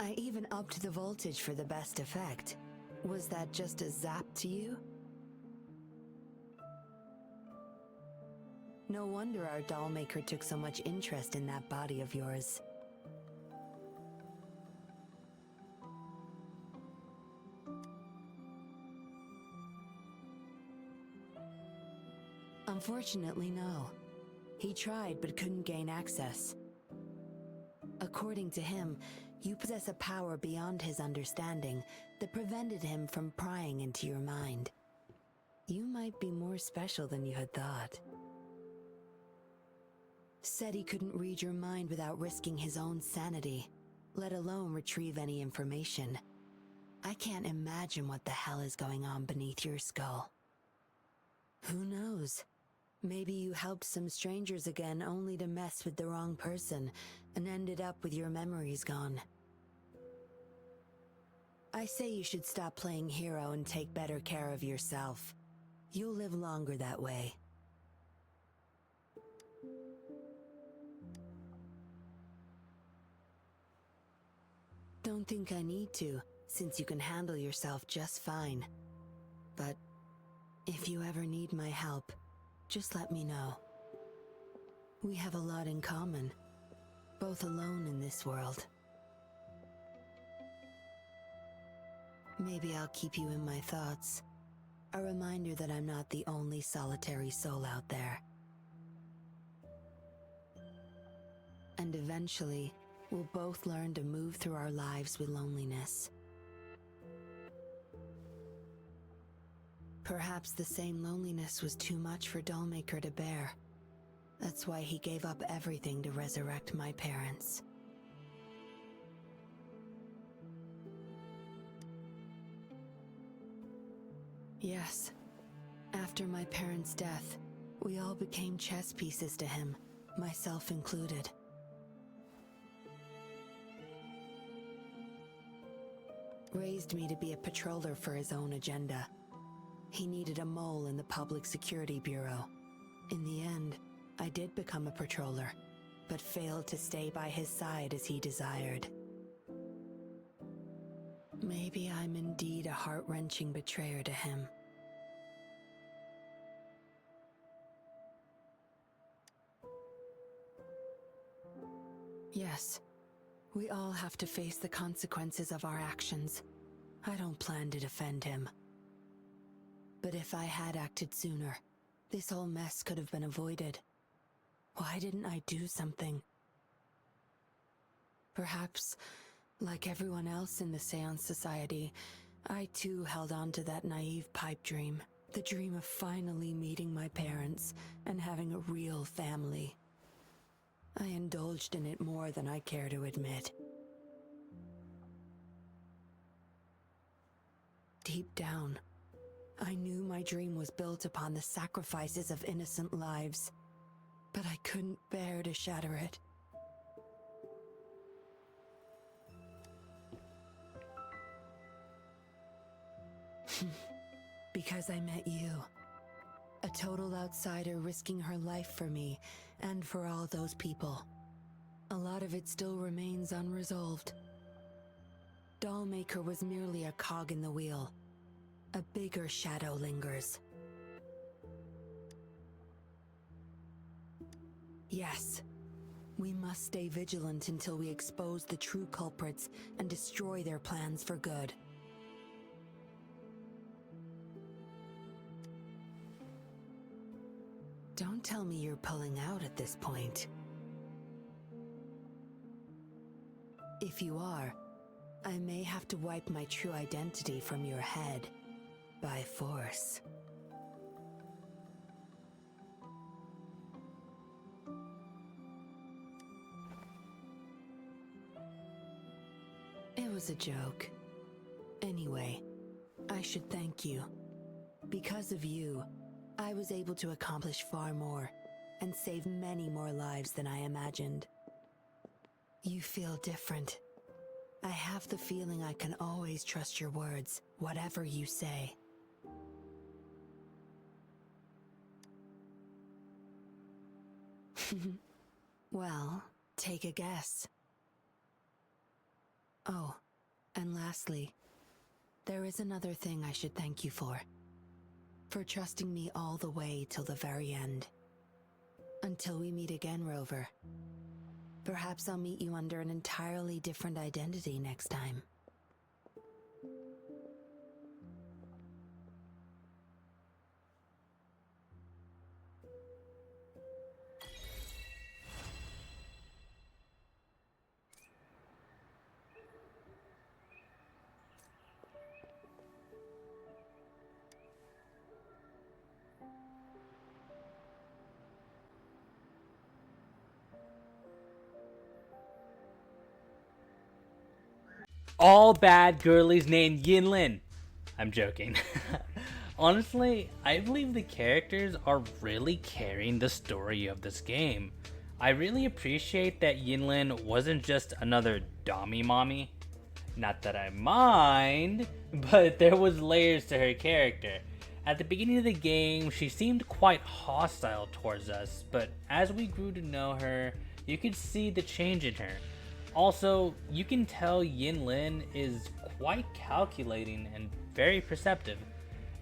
I even upped the voltage for the best effect. Was that just a zap to you? No wonder our doll maker took so much interest in that body of yours. Unfortunately, no. He tried but couldn't gain access. According to him, you possess a power beyond his understanding that prevented him from prying into your mind. You might be more special than you had thought. Said he couldn't read your mind without risking his own sanity, let alone retrieve any information. I can't imagine what the hell is going on beneath your skull. Who knows? Maybe you helped some strangers again only to mess with the wrong person and ended up with your memories gone. I say you should stop playing hero and take better care of yourself. You'll live longer that way. Don't think I need to, since you can handle yourself just fine. But if you ever need my help, just let me know. We have a lot in common, both alone in this world. Maybe I'll keep you in my thoughts. A reminder that I'm not the only solitary soul out there. And eventually, we'll both learn to move through our lives with loneliness. Perhaps the same loneliness was too much for Dollmaker to bear. That's why he gave up everything to resurrect my parents. Yes, after my parents' death, we all became chess pieces to him, myself included. Raised me to be a patroller for his own agenda. He needed a mole in the Public Security Bureau. In the end, I did become a patroller, but failed to stay by his side as he desired. Maybe I'm indeed a heart-wrenching betrayer to him. Yes, we all have to face the consequences of our actions. I don't plan to defend him. But if I had acted sooner, this whole mess could have been avoided. Why didn't I do something? Perhaps, like everyone else in the Seance Society, I too held on to that naive pipe dream. The dream of finally meeting my parents and having a real family. I indulged in it more than I care to admit. Deep down, I knew my dream was built upon the sacrifices of innocent lives, but I couldn't bear to shatter it. Because I met you. A total outsider risking her life for me and for all those people. A lot of it still remains unresolved. Dollmaker was merely a cog in the wheel. A bigger shadow lingers. Yes, we must stay vigilant until we expose the true culprits and destroy their plans for good. Don't tell me you're pulling out at this point. If you are, I may have to wipe my true identity from your head by force. It was a joke. Anyway, I should thank you. Because of you, I was able to accomplish far more and save many more lives than I imagined. You feel different. I have the feeling I can always trust your words, whatever you say. Well, take a guess. Oh, and lastly, there is another thing I should thank you for. For trusting me all the way till the very end. Until we meet again, Rover. Perhaps I'll meet you under an entirely different identity next time. All bad girlies named Yinlin. I'm joking. Honestly, I believe the characters are really carrying the story of this game. I really appreciate that Yinlin wasn't just another dommy mommy. Not that I mind, but there was layers to her character. At the beginning of the game, she seemed quite hostile towards us, but as we grew to know her, you could see the change in her. Also, you can tell Yinlin is quite calculating and very perceptive.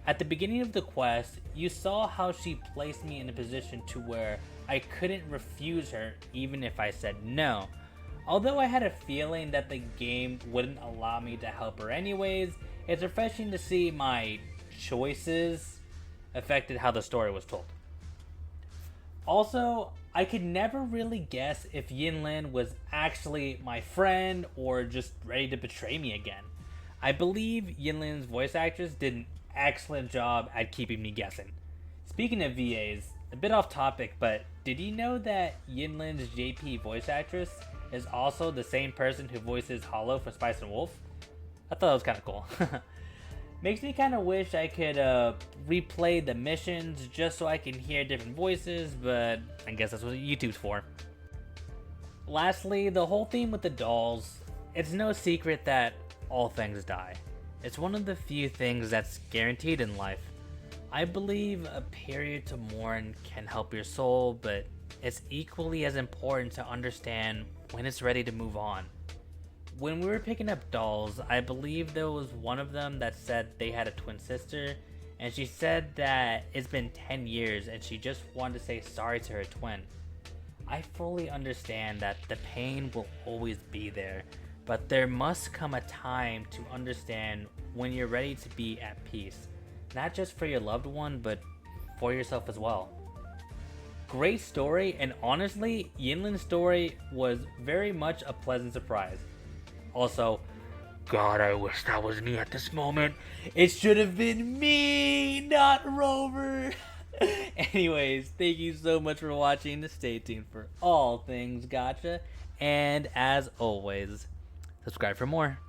At the beginning of the quest, you saw how she placed me in a position to where I couldn't refuse her even if I said no. Although I had a feeling that the game wouldn't allow me to help her anyways, it's refreshing to see my choices affected how the story was told. Also, I could never really guess if Yinlin was actually my friend or just ready to betray me again. I believe Yinlin's voice actress did an excellent job at keeping me guessing. Speaking of VAs, a bit off topic, but did you know that Yinlin's JP voice actress is also the same person who voices Hollow from Spice and Wolf? I thought that was kind of cool. Makes me kind of wish I could replay the missions just so I can hear different voices, but I guess that's what YouTube's for. Lastly, the whole theme with the dolls, it's no secret that all things die. It's one of the few things that's guaranteed in life. I believe a period to mourn can help your soul, but it's equally as important to understand when it's ready to move on. When we were picking up dolls, I believe there was one of them that said they had a twin sister, and she said that it's been 10 years and she just wanted to say sorry to her twin. I fully understand that the pain will always be there, but there must come a time to understand when you're ready to be at peace, not just for your loved one, but for yourself as well. Great story, and honestly, Yinlin's story was very much a pleasant surprise. Also, God, I wish that was me at this moment. It should have been me, not Rover. Anyways, thank you so much for watching. Stay tuned for all things gacha. And as always, subscribe for more.